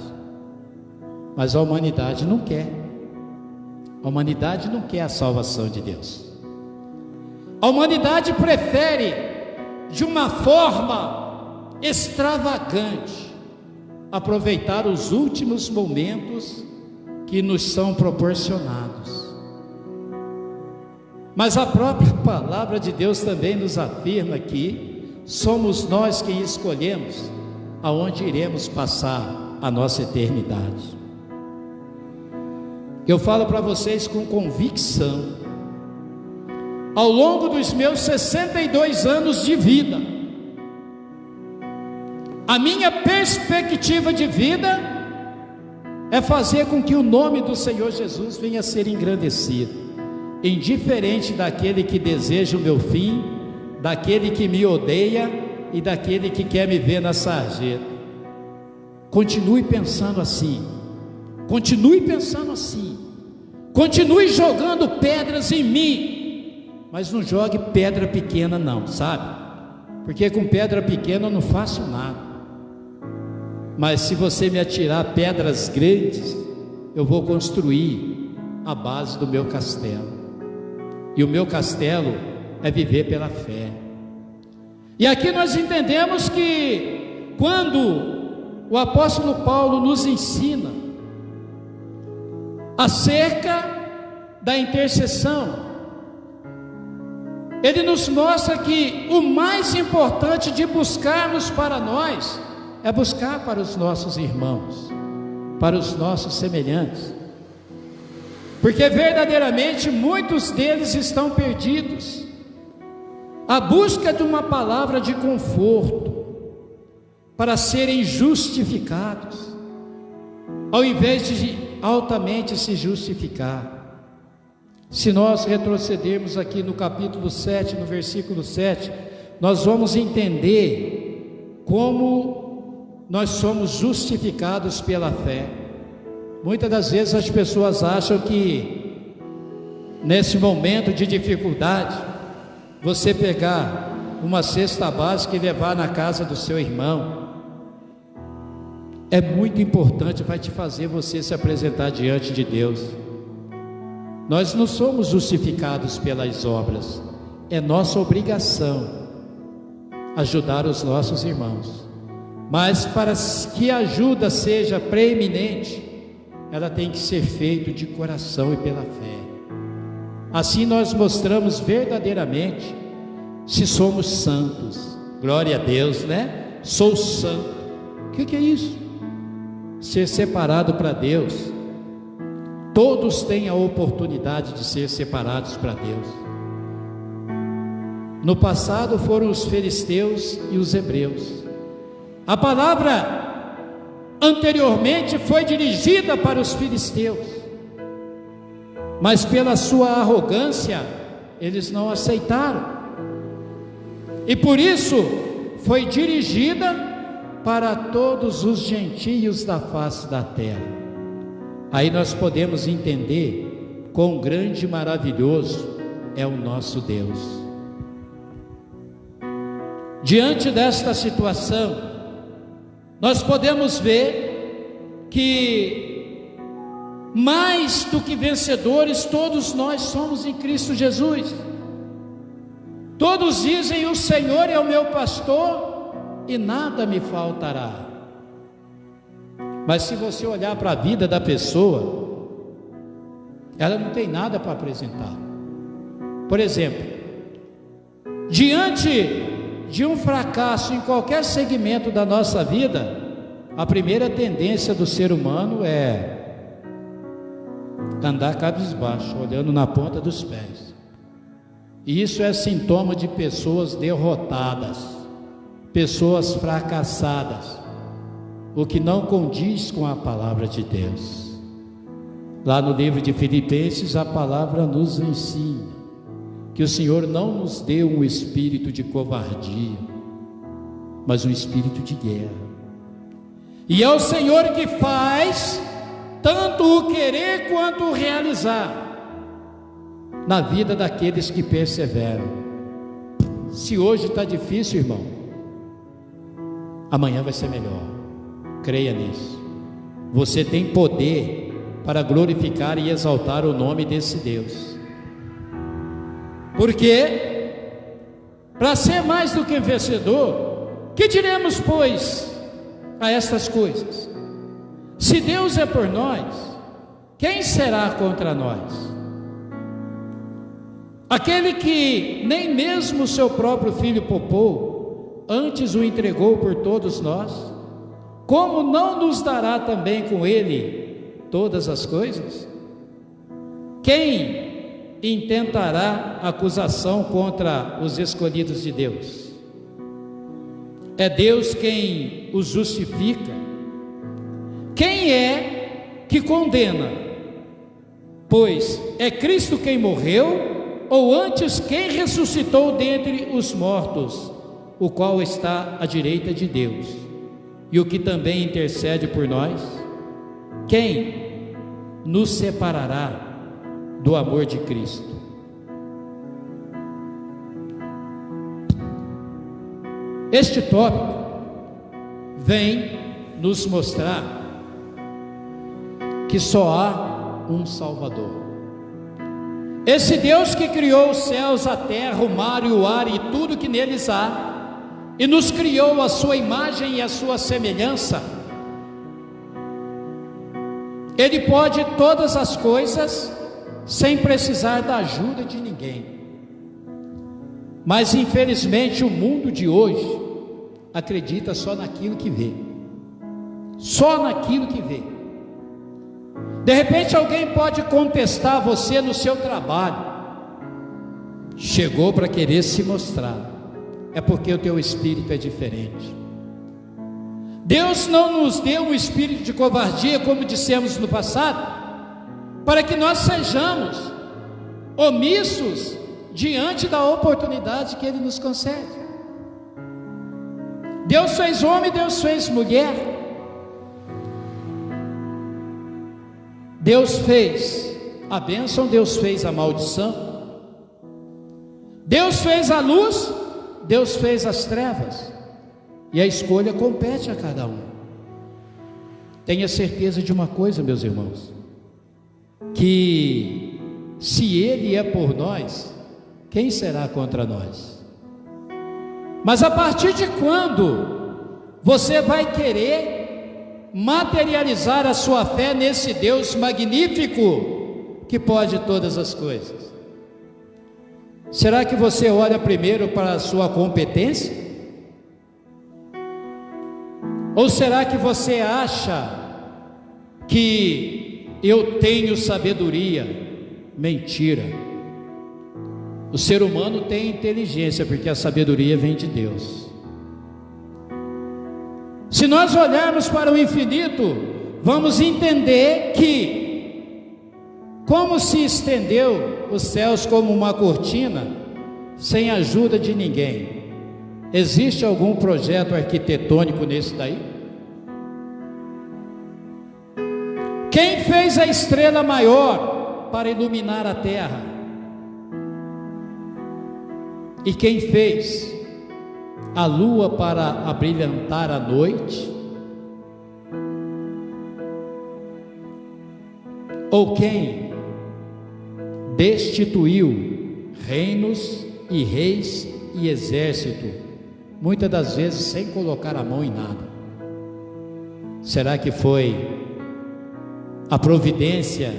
Mas a humanidade não quer. A humanidade não quer a salvação de Deus. A humanidade prefere, de uma forma extravagante, aproveitar os últimos momentos que nos são proporcionados. Mas a própria palavra de Deus também nos afirma que somos nós quem escolhemos aonde iremos passar a nossa eternidade. Eu falo para vocês com convicção, ao longo dos meus 62 anos de vida, a minha perspectiva de vida é fazer com que o nome do Senhor Jesus venha a ser engrandecido, indiferente daquele que deseja o meu fim, daquele que me odeia e daquele que quer me ver na sarjeta. Continue pensando assim. Continue pensando assim. Continue jogando pedras em mim, mas não jogue pedra pequena não, sabe? Porque com pedra pequena eu não faço nada. Mas se você me atirar pedras grandes, eu vou construir a base do meu castelo. E o meu castelo é viver pela fé. E aqui nós entendemos que quando o apóstolo Paulo nos ensina acerca da intercessão, ele nos mostra que o mais importante de buscarmos para nós é buscar para os nossos irmãos, para os nossos semelhantes, porque verdadeiramente muitos deles estão perdidos. A busca de uma palavra de conforto para serem justificados, ao invés de altamente se justificar. Se nós retrocedermos aqui no capítulo 7, no versículo 7, nós vamos entender como nós somos justificados pela fé. Muitas das vezes as pessoas acham que nesse momento de dificuldade, você pegar uma cesta básica e levar na casa do seu irmão é muito importante, vai te fazer você se apresentar diante de Deus. Nós não somos justificados pelas obras, é nossa obrigação ajudar os nossos irmãos, mas para que a ajuda seja preeminente, ela tem que ser feita de coração e pela fé. Assim nós mostramos verdadeiramente se somos santos. Glória a Deus, né? Sou santo. O que é isso? Ser separado para Deus. Todos têm a oportunidade de ser separados para Deus. No passado foram os filisteus e os hebreus. A palavra anteriormente foi dirigida para os filisteus, mas pela sua arrogância eles não aceitaram, e por isso foi dirigida para todos os gentios da face da terra. Aí nós podemos entender quão grande e maravilhoso é o nosso Deus. Diante desta situação, nós podemos ver que mais do que vencedores, todos nós somos em Cristo Jesus. Todos dizem: o Senhor é o meu pastor e nada me faltará. Mas se você olhar para a vida da pessoa, ela não tem nada para apresentar. Por exemplo, diante de um fracasso em qualquer segmento da nossa vida, a primeira tendência do ser humano é andar cabisbaixo, olhando na ponta dos pés. E isso é sintoma de pessoas derrotadas, pessoas fracassadas, o que não condiz com a palavra de Deus. Lá no livro de Filipenses, a palavra nos ensina que o Senhor não nos deu um espírito de covardia, mas um espírito de guerra. E é o Senhor que faz tanto o querer quanto o realizar na vida daqueles que perseveram. Se hoje está difícil, irmão, amanhã vai ser melhor. Creia nisso. Você tem poder para glorificar e exaltar o nome desse Deus. Porque, para ser mais do que vencedor, que diremos, pois, a estas coisas? Se Deus é por nós, quem será contra nós? Aquele que nem mesmo o seu próprio filho poupou, antes o entregou por todos nós, como não nos dará também com ele todas as coisas? Quem intentará acusação contra os escolhidos de Deus? É Deus quem os justifica. Quem é que condena? Pois é Cristo quem morreu, ou antes quem ressuscitou dentre os mortos, o qual está à direita de Deus, e o que também intercede por nós? Quem nos separará do amor de Cristo? Este tópico vem nos mostrar que só há um Salvador. Esse Deus que criou os céus, a terra, o mar e o ar e tudo que neles há, e nos criou a sua imagem e a sua semelhança, Ele pode todas as coisas sem precisar da ajuda de ninguém. Mas infelizmente o mundo de hoje acredita só naquilo que vê. Só naquilo que vê. De repente alguém pode contestar você no seu trabalho. Chegou para querer se mostrar. É porque o teu espírito é diferente. Deus não nos deu um espírito de covardia, como dissemos no passado, para que nós sejamos omissos diante da oportunidade que Ele nos concede. Deus fez homem, Deus fez mulher. Deus fez a bênção, Deus fez a maldição. Deus fez a luz, Deus fez as trevas. E a escolha compete a cada um. Tenha certeza de uma coisa, meus irmãos, que se Ele é por nós, quem será contra nós? Mas a partir de quando você vai querer materializar a sua fé nesse Deus magnífico que pode todas as coisas? Será que você olha primeiro para a sua competência? Ou será que você acha que eu tenho sabedoria? Mentira. O ser humano tem inteligência, porque a sabedoria vem de Deus. Se nós olharmos para o infinito, vamos entender que, como se estendeu os céus como uma cortina, sem a ajuda de ninguém. Existe algum projeto arquitetônico nesse daí? Quem fez a estrela maior para iluminar a terra? E quem fez a lua para abrilhantar a noite? Ou quem destituiu reinos e reis e exército, muitas das vezes sem colocar a mão em nada? Será que foi a providência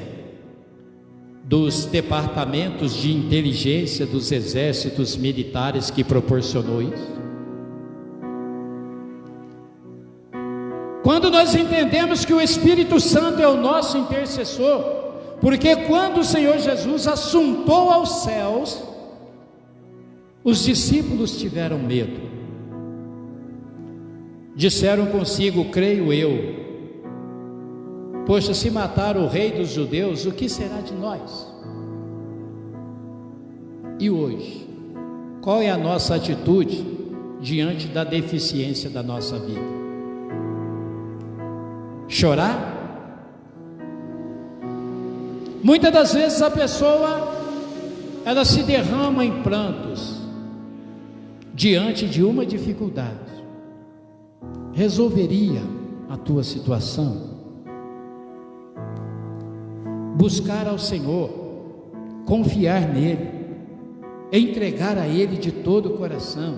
dos departamentos de inteligência dos exércitos militares que proporcionou isso? Quando nós entendemos que o Espírito Santo é o nosso intercessor, porque quando o Senhor Jesus assuntou aos céus, os discípulos tiveram medo. Disseram consigo: creio eu, poxa, se matar o rei dos judeus, o que será de nós? E hoje, qual é a nossa atitude diante da deficiência da nossa vida? Chorar? Muitas das vezes a pessoa, ela se derrama em prantos diante de uma dificuldade. Resolveria a tua situação? Buscar ao Senhor, confiar nele, entregar a ele de todo o coração,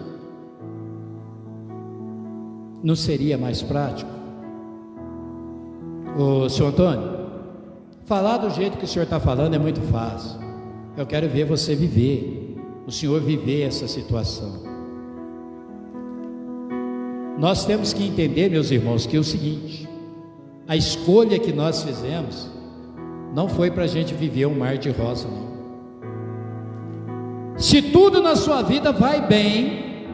não seria mais prático? Ô senhor Antônio, falar do jeito que o senhor está falando é muito fácil. Eu quero ver você viver, o senhor viver essa situação. Nós temos que entender, meus irmãos, que é o seguinte: a escolha que nós fizemos não foi para a gente viver um mar de rosa, não. Se tudo na sua vida vai bem,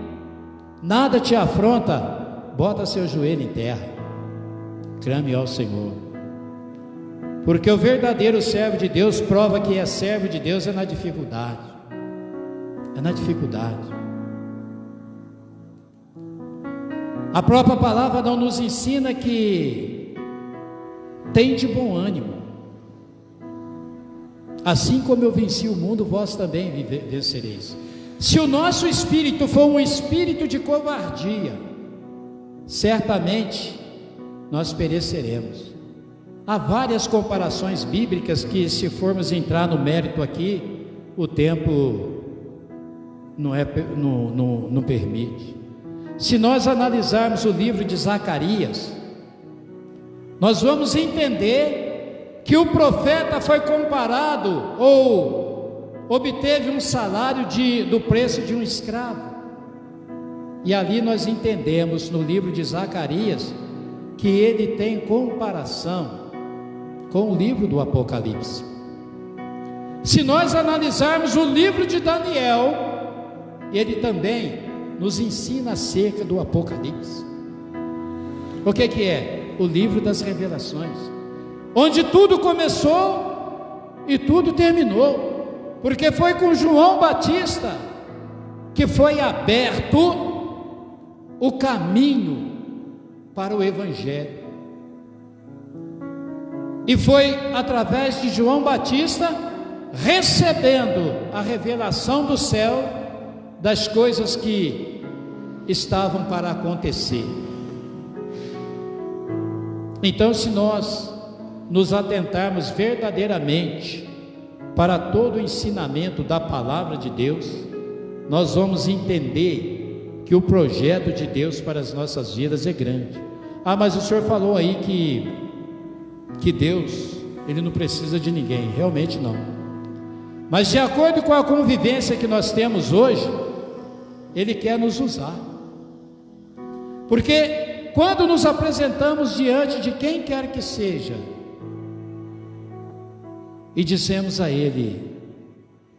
nada te afronta, bota seu joelho em terra, clame ao Senhor, porque o verdadeiro servo de Deus prova que é servo de Deus na dificuldade. É na dificuldade. A própria palavra não nos ensina que tem de bom ânimo. Assim como eu venci o mundo, vós também vencereis. Se o nosso espírito for um espírito de covardia, certamente nós pereceremos. Há várias comparações bíblicas que, se formos entrar no mérito aqui, o tempo não permite. Se nós analisarmos o livro de Zacarias, nós vamos entender que o profeta foi comparado ou obteve um salário do preço de um escravo. E ali nós entendemos no livro de Zacarias que ele tem comparação com o livro do Apocalipse. Se nós analisarmos o livro de Daniel, ele também nos ensina acerca do Apocalipse. O que é? O livro das revelações, onde tudo começou e tudo terminou, porque foi com João Batista que foi aberto o caminho para o Evangelho. E foi através de João Batista recebendo a revelação do céu das coisas que estavam para acontecer. Então, se nós nos atentarmos verdadeiramente para todo o ensinamento da palavra de Deus, nós vamos entender que o projeto de Deus para as nossas vidas é grande. Ah, mas o senhor falou aí que Deus, ele não precisa de ninguém. Realmente não. Mas de acordo com a convivência que nós temos hoje, ele quer nos usar. Porque quando nos apresentamos diante de quem quer que seja e dizemos a ele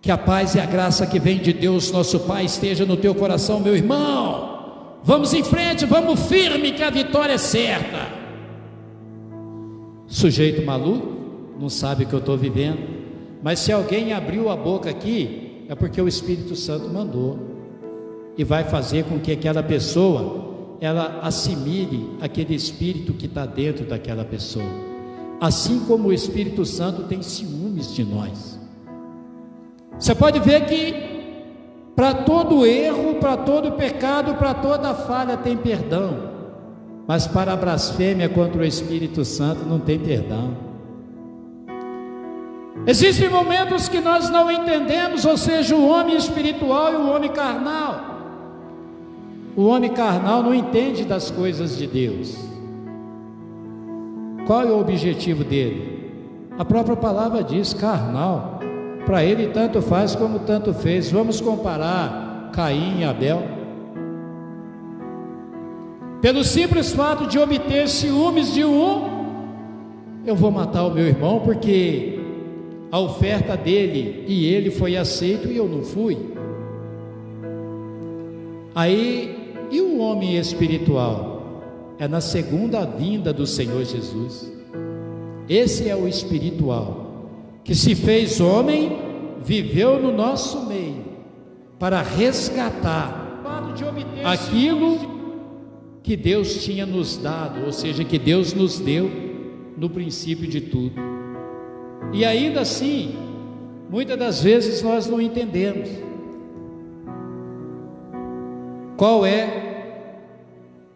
que a paz e a graça que vem de Deus nosso Pai esteja no teu coração, meu irmão, vamos em frente, vamos firme, que a vitória é certa. Sujeito maluco, não sabe o que eu estou vivendo, mas se alguém abriu a boca aqui, é porque o Espírito Santo mandou, e vai fazer com que aquela pessoa, ela assimile aquele Espírito que está dentro daquela pessoa, assim como o Espírito Santo tem ciúmes de nós. Você pode ver que para todo erro, para todo pecado, para toda falha tem perdão, mas para a blasfêmia contra o Espírito Santo não tem perdão. Existem momentos que nós não entendemos, ou seja, o homem espiritual e o homem carnal. O homem carnal não entende das coisas de Deus. Qual é o objetivo dele? A própria palavra diz: carnal. para ele tanto faz como tanto fez. Vamos comparar Caim e Abel. Pelo simples fato de obter ciúmes de um, eu vou matar o meu irmão porque a oferta dele e ele foi aceito e eu não fui. Aí, e o homem espiritual? É na segunda vinda do Senhor Jesus. Esse é o espiritual, que se fez homem, viveu no nosso meio, para resgatar aquilo que Deus tinha nos dado, ou seja, que Deus nos deu no princípio de tudo. E ainda assim, muitas das vezes nós não entendemos qual é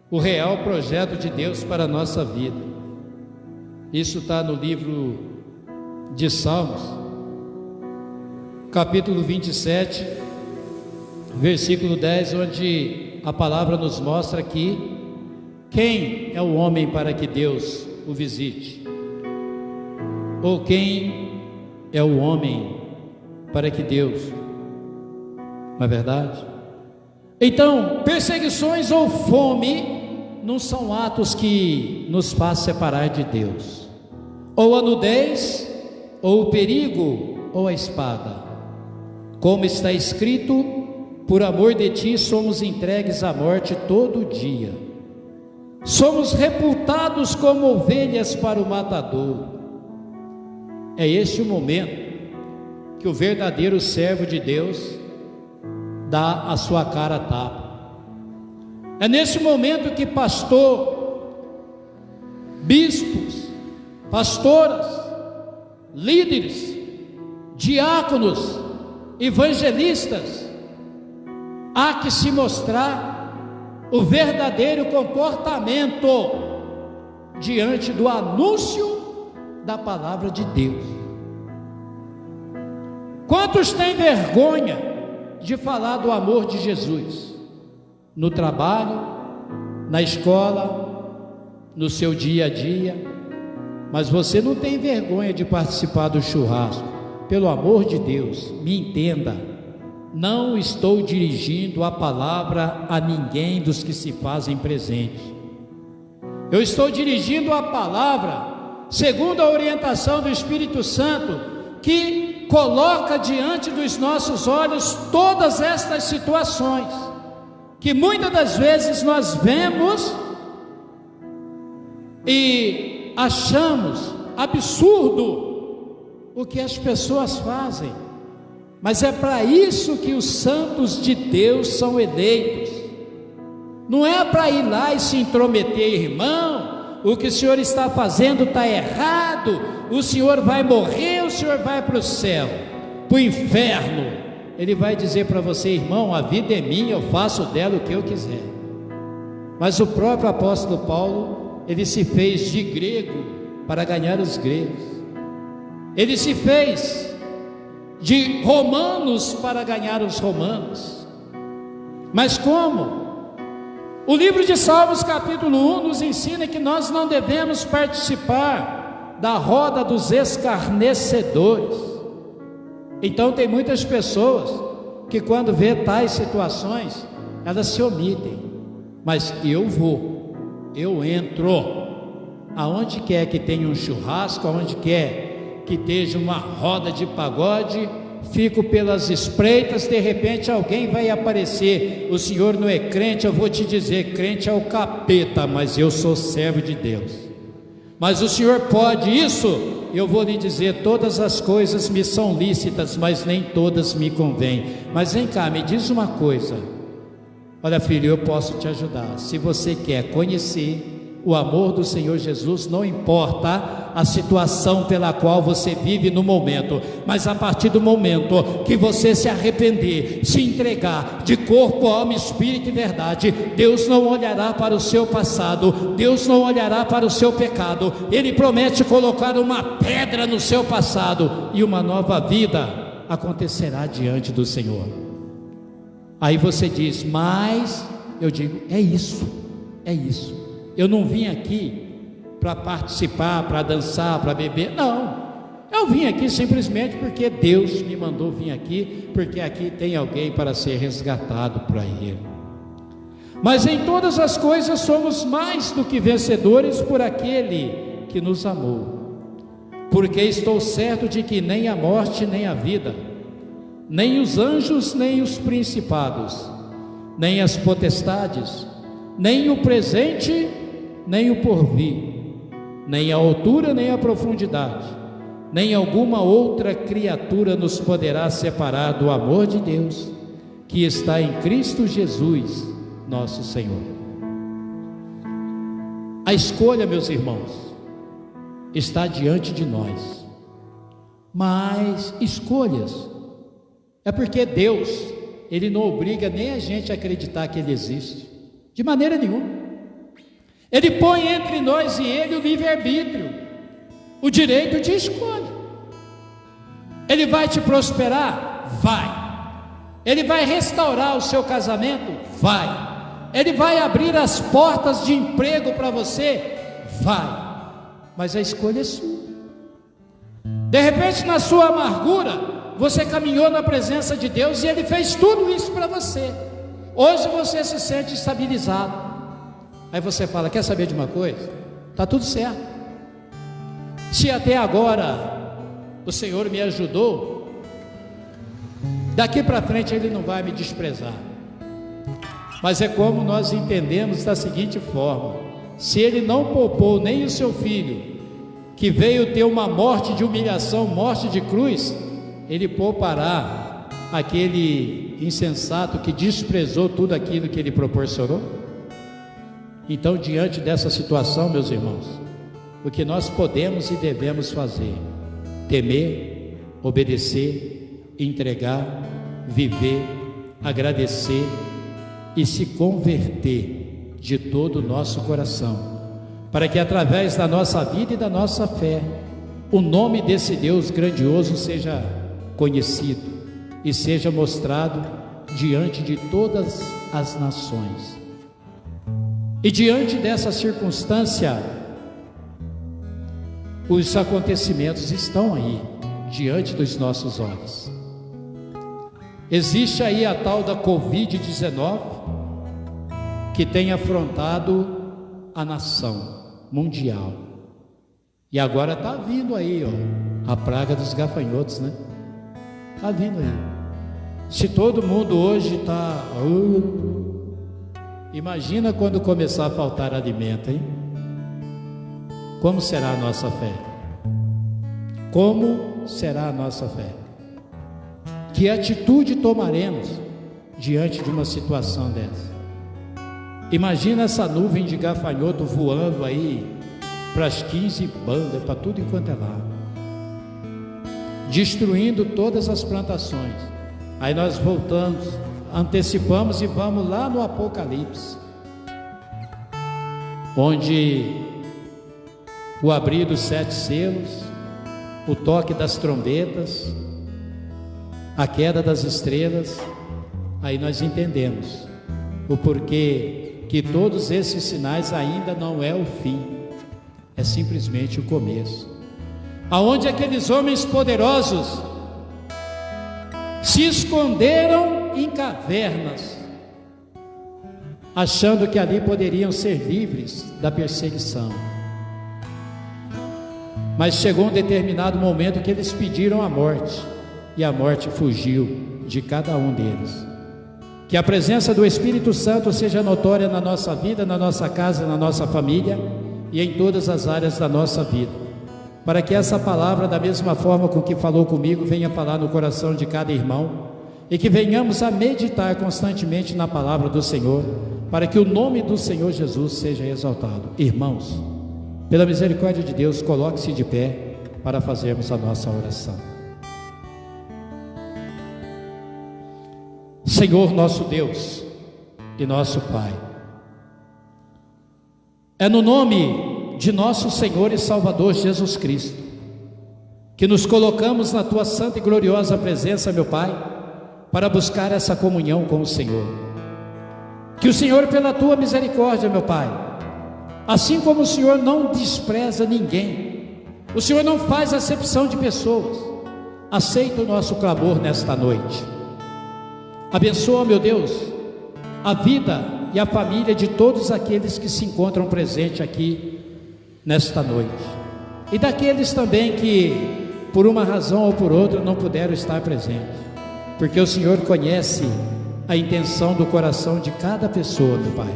o real projeto de Deus para a nossa vida. Isso está no livro de Salmos, capítulo 27, versículo 10, onde a palavra nos mostra que quem é o homem para que Deus o visite? Ou quem é o homem para que Deus, não é verdade? Então, perseguições ou fome não são atos que nos fazem separar de Deus, ou a nudez, ou o perigo, ou a espada. Como está escrito: por amor de ti somos entregues à morte todo dia, somos reputados como ovelhas para o matador. É este o momento que o verdadeiro servo de Deus dá a sua cara a tapa. É nesse momento que pastor, bispos, pastoras, líderes, diáconos, evangelistas, há que se mostrar o verdadeiro comportamento diante do anúncio da palavra de Deus. Quantos têm vergonha de falar do amor de Jesus? No trabalho, na escola, no seu dia a dia. Mas você não tem vergonha de participar do churrasco. Pelo amor de Deus, me entenda, não estou dirigindo a palavra a ninguém dos que se fazem presente. Eu estou dirigindo a palavra segundo a orientação do Espírito Santo, que coloca diante dos nossos olhos todas estas situações, que muitas das vezes nós vemos e achamos absurdo o que as pessoas fazem, mas é para isso que os santos de Deus são eleitos. Não é para ir lá e se intrometer, irmão, o que o senhor está fazendo está errado, o senhor vai morrer, o senhor vai para o céu, para o inferno. Ele vai dizer para você: irmão, a vida é minha, eu faço dela o que eu quiser. Mas o próprio apóstolo Paulo, ele se fez de grego para ganhar os gregos, ele se fez de romanos para ganhar os romanos. Mas como? O livro de Salmos capítulo 1 nos ensina que nós não devemos participar da roda dos escarnecedores. Então tem muitas pessoas que quando vê tais situações, elas se omitem. Mas eu entro, aonde quer que tenha um churrasco, aonde quer que esteja uma roda de pagode, fico pelas espreitas. De repente alguém vai aparecer: o senhor não é crente? Eu vou te dizer, crente é o capeta, mas eu sou servo de Deus. Mas o senhor pode isso? Eu vou lhe dizer: todas as coisas me são lícitas, mas nem todas me convêm. Mas vem cá, me diz uma coisa. Olha, filho, eu posso te ajudar. Se você quer conhecer o amor do Senhor Jesus, não importa a situação pela qual você vive no momento, mas a partir do momento que você se arrepender, se entregar de corpo, alma, espírito e verdade, Deus não olhará para o seu passado, Deus não olhará para o seu pecado. Ele promete colocar uma pedra no seu passado e uma nova vida acontecerá diante do Senhor. Aí você diz: mas eu digo, é isso. Eu não vim aqui para participar, para dançar, para beber, não. Eu vim aqui simplesmente porque Deus me mandou vir aqui, porque aqui tem alguém para ser resgatado para Ele. Mas em todas as coisas somos mais do que vencedores por aquele que nos amou. Porque estou certo de que nem a morte, nem a vida, nem os anjos, nem os principados, nem as potestades, nem o presente, nem o porvir, nem a altura, nem a profundidade, nem alguma outra criatura nos poderá separar do amor de Deus, que está em Cristo Jesus, nosso Senhor. A escolha, meus irmãos, está diante de nós, mas escolhas é porque Deus, Ele não obriga nem a gente a acreditar que Ele existe, de maneira nenhuma. Ele põe entre nós e Ele o livre-arbítrio, o direito de escolha. Ele vai te prosperar? Vai. Ele vai restaurar o seu casamento? Vai. Ele vai abrir as portas de emprego para você? Vai. Mas a escolha é sua. De repente, na sua amargura, você caminhou na presença de Deus e Ele fez tudo isso para você. Hoje você se sente estabilizado. Aí você fala: quer saber de uma coisa? Está tudo certo. Se até agora o Senhor me ajudou, daqui para frente Ele não vai me desprezar. Mas é como nós entendemos da seguinte forma: se Ele não poupou nem o seu filho, que veio ter uma morte de humilhação, morte de cruz, Ele poupará aquele insensato que desprezou tudo aquilo que Ele proporcionou? Então, diante dessa situação, meus irmãos, o que nós podemos e devemos fazer? Temer, obedecer, entregar, viver, agradecer e se converter de todo o nosso coração, para que através da nossa vida e da nossa fé, o nome desse Deus grandioso seja conhecido e seja mostrado diante de todas as nações. E diante dessa circunstância, os acontecimentos estão aí, diante dos nossos olhos. Existe aí a tal da Covid-19, que tem afrontado a nação mundial. E agora está vindo aí, ó, a praga dos gafanhotos, né? Está vindo aí. Se todo mundo hoje está... imagina quando começar a faltar alimento, hein? Como será a nossa fé? Como será a nossa fé? Que atitude tomaremos diante de uma situação dessa? Imagina essa nuvem de gafanhoto voando aí para as 15 bandas, para tudo enquanto é lado, destruindo todas as plantações. Aí nós voltamos, antecipamos e vamos lá no Apocalipse, onde o abrir dos 7 selos, o toque das trombetas, a queda das estrelas, aí nós entendemos o porquê que todos esses sinais ainda não é o fim, é simplesmente o começo, aonde aqueles homens poderosos se esconderam em cavernas, achando que ali poderiam ser livres da perseguição. Mas chegou um determinado momento que eles pediram a morte, e a morte fugiu de cada um deles. Que a presença do Espírito Santo seja notória na nossa vida, na nossa casa, na nossa família e em todas as áreas da nossa vida, para que essa palavra, da mesma forma com que falou comigo, venha falar no coração de cada irmão, e que venhamos a meditar constantemente na palavra do Senhor, para que o nome do Senhor Jesus seja exaltado. Irmãos, pela misericórdia de Deus, coloque-se de pé para fazermos a nossa oração. Senhor nosso Deus e nosso Pai, é no nome de nosso Senhor e Salvador Jesus Cristo que nos colocamos na Tua santa e gloriosa presença, meu Pai, para buscar essa comunhão com o Senhor. Que o Senhor, pela Tua misericórdia, meu Pai, assim como o Senhor não despreza ninguém, O Senhor não faz acepção de pessoas. Aceita o nosso clamor nesta noite. Abençoa, meu Deus, a vida e a família de todos aqueles que se encontram presentes aqui nesta noite, e daqueles também que por uma razão ou por outra não puderam estar presentes, porque o Senhor conhece a intenção do coração de cada pessoa, meu Pai.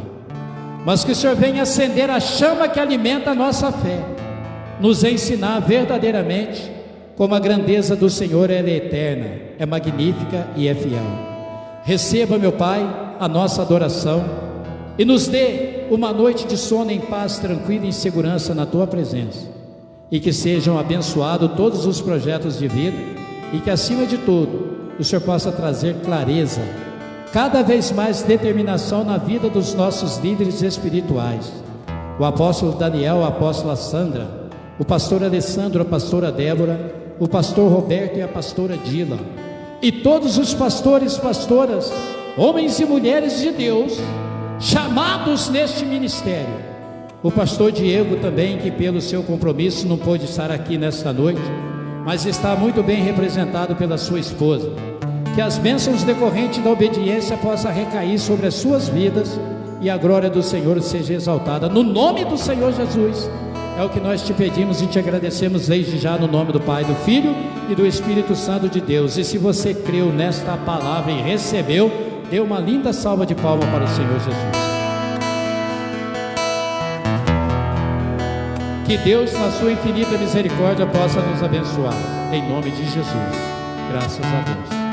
Mas que o Senhor venha acender a chama que alimenta a nossa fé, nos ensinar verdadeiramente como a grandeza do Senhor ela é eterna, é magnífica e é fiel. Receba, meu Pai, a nossa adoração e nos dê uma noite de sono em paz, tranquila e em segurança na Tua presença, e que sejam abençoados todos os projetos de vida, e que acima de tudo o Senhor possa trazer clareza, cada vez mais determinação na vida dos nossos líderes espirituais, o apóstolo Daniel, a apóstola Sandra, o pastor Alessandro, a pastora Débora, o pastor Roberto e a pastora Dila, e todos os pastores, pastoras, homens e mulheres de Deus, chamados neste ministério. O pastor Diego também, que pelo seu compromisso não pôde estar aqui nesta noite, mas está muito bem representado pela sua esposa. Que as bênçãos decorrentes da obediência possam recair sobre as suas vidas e a glória do Senhor seja exaltada. No nome do Senhor Jesus, é o que nós te pedimos e te agradecemos desde já, no nome do Pai, do Filho e do Espírito Santo de Deus. E se você creu nesta palavra e recebeu, dê uma linda salva de palmas para o Senhor Jesus. Que Deus, na sua infinita misericórdia, possa nos abençoar, em nome de Jesus. Graças a Deus.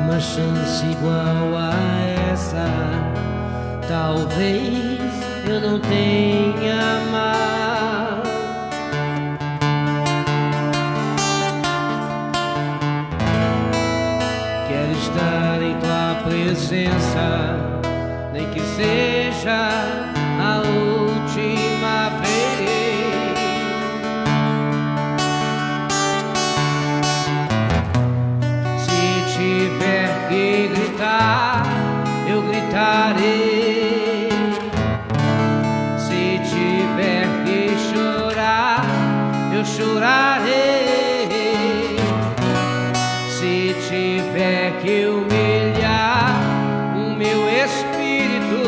Uma chance igual a essa, talvez eu não tenha mais. Quero estar em tua presença, nem que seja a última vez. Se tiver que gritar, eu gritarei. Se tiver que chorar, eu chorarei. Se tiver que humilhar o meu espírito,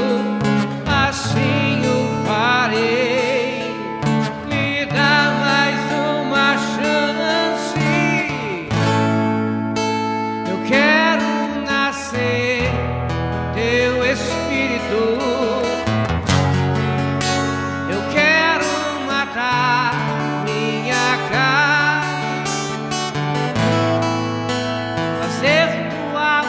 assim o farei. Me dá mais uma chance. Eu quero nascer teu espírito. Eu quero matar minha carne, fazer tua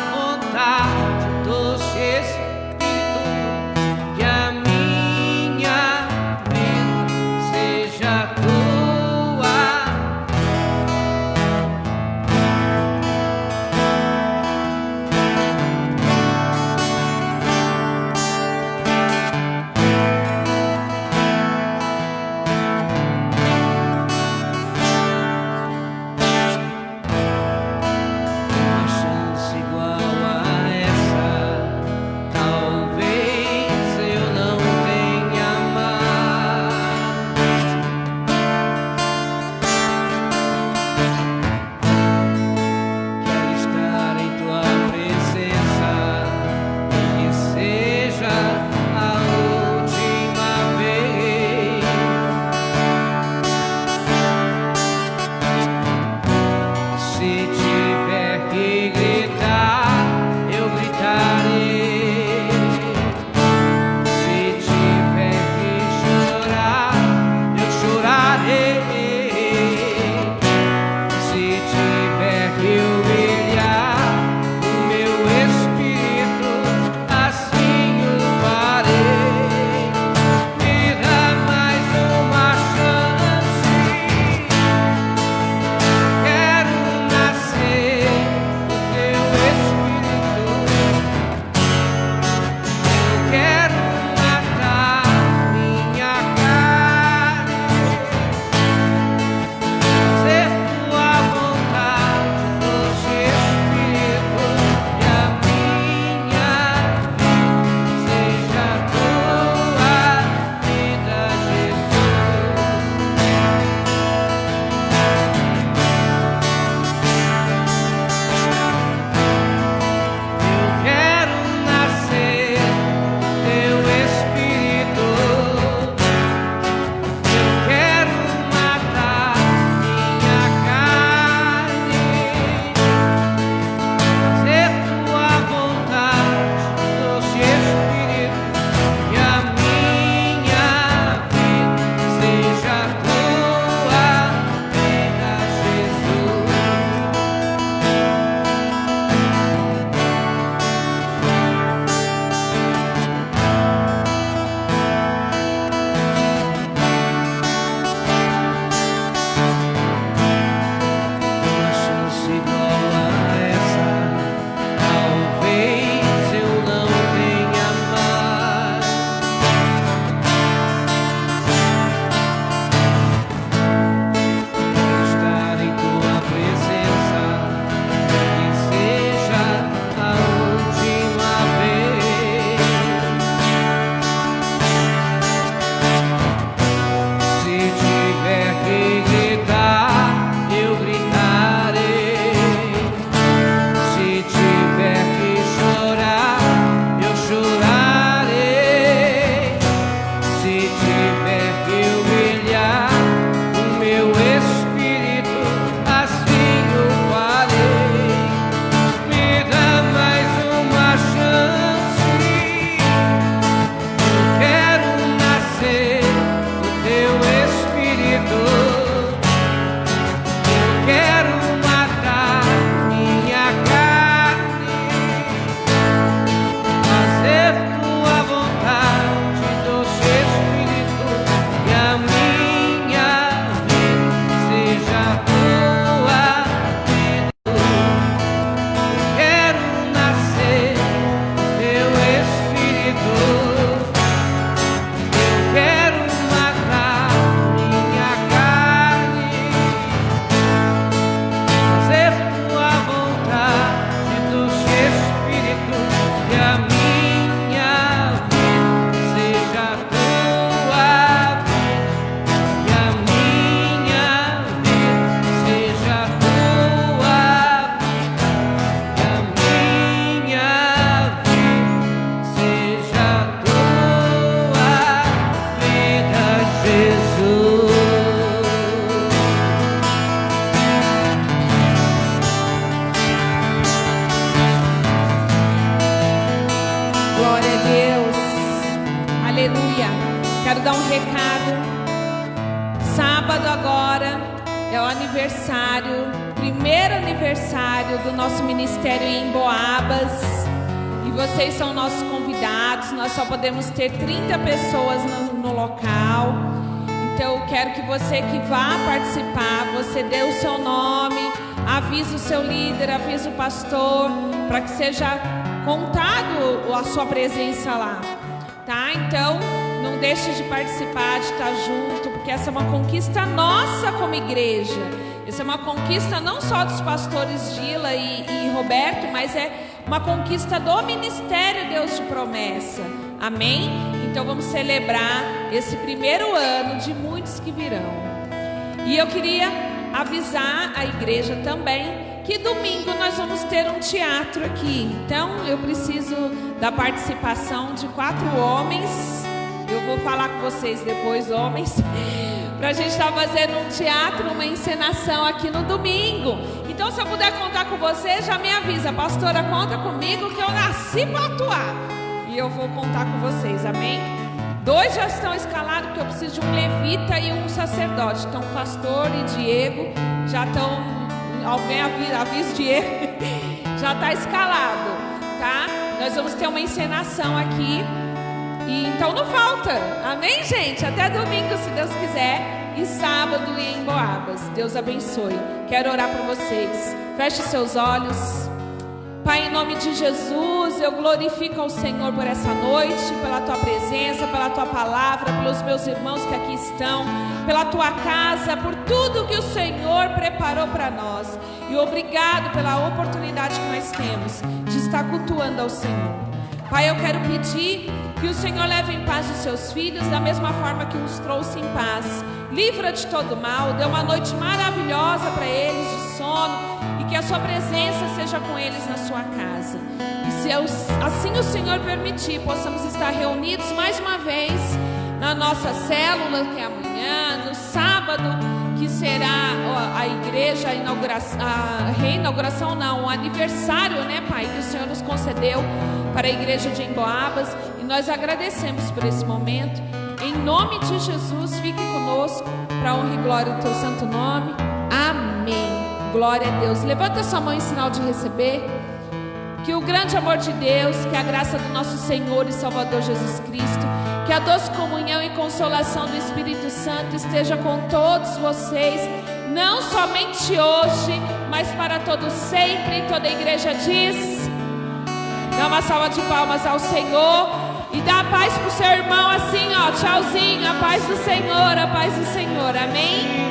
dar um recado. Sábado agora é o aniversário, primeiro aniversário do nosso ministério em Emboabas. E vocês são nossos convidados. Nós só podemos ter 30 pessoas no local. Então eu quero que você que vá participar, você dê o seu nome, avise o seu líder, avise o pastor, para que seja contado a sua presença lá, tá? Então não deixe de participar, de estar junto, porque essa é uma conquista nossa como igreja. Essa é uma conquista não só dos pastores Gila e Roberto, mas é uma conquista do Ministério Deus de Promessa. Amém? Então vamos celebrar esse primeiro ano de muitos que virão. E eu queria avisar a igreja também que domingo nós vamos ter um teatro aqui. Então eu preciso da participação de 4 homens. Eu vou falar com vocês depois, homens, para a gente estar fazendo um teatro, uma encenação aqui no domingo. Então se eu puder contar com você, já me avisa, pastora, conta comigo que eu nasci para atuar. E eu vou contar com vocês, amém? 2 já estão escalados, porque eu preciso de um levita e um sacerdote. Então o pastor e Diego já estão, alguém avisa Diego, já está escalado, tá? Nós vamos ter uma encenação aqui. E então não falta, amém, gente? Até domingo, se Deus quiser. E sábado em Emboabas. Deus abençoe. Quero orar por vocês. Feche seus olhos. Pai, em nome de Jesus, eu glorifico ao Senhor por essa noite, pela Tua presença, pela Tua palavra, pelos meus irmãos que aqui estão, pela Tua casa, por tudo que o Senhor preparou para nós. E obrigado pela oportunidade que nós temos de estar cultuando ao Senhor. Pai, eu quero pedir que o Senhor leve em paz os seus filhos, da mesma forma que os trouxe em paz. Livra de todo mal, dê uma noite maravilhosa para eles de sono, e que a sua presença seja com eles na sua casa. E se assim o Senhor permitir, possamos estar reunidos mais uma vez na nossa célula, que é amanhã, no sábado, que será a igreja, a reinauguração não, o aniversário, né, Pai, que o Senhor nos concedeu para a igreja de Emboabas. E nós agradecemos por esse momento. Em nome de Jesus, fique conosco para a honra e glória do Teu santo nome. Amém. Glória a Deus. Levanta sua mão em sinal de receber. Que o grande amor de Deus, que a graça do nosso Senhor e Salvador Jesus Cristo, que a doce comunhão e consolação do Espírito Santo esteja com todos vocês, não somente hoje, mas para todo sempre. E toda a igreja diz: dá uma salva de palmas ao Senhor e dá a paz para o seu irmão assim, ó, tchauzinho, a paz do Senhor, a paz do Senhor, amém?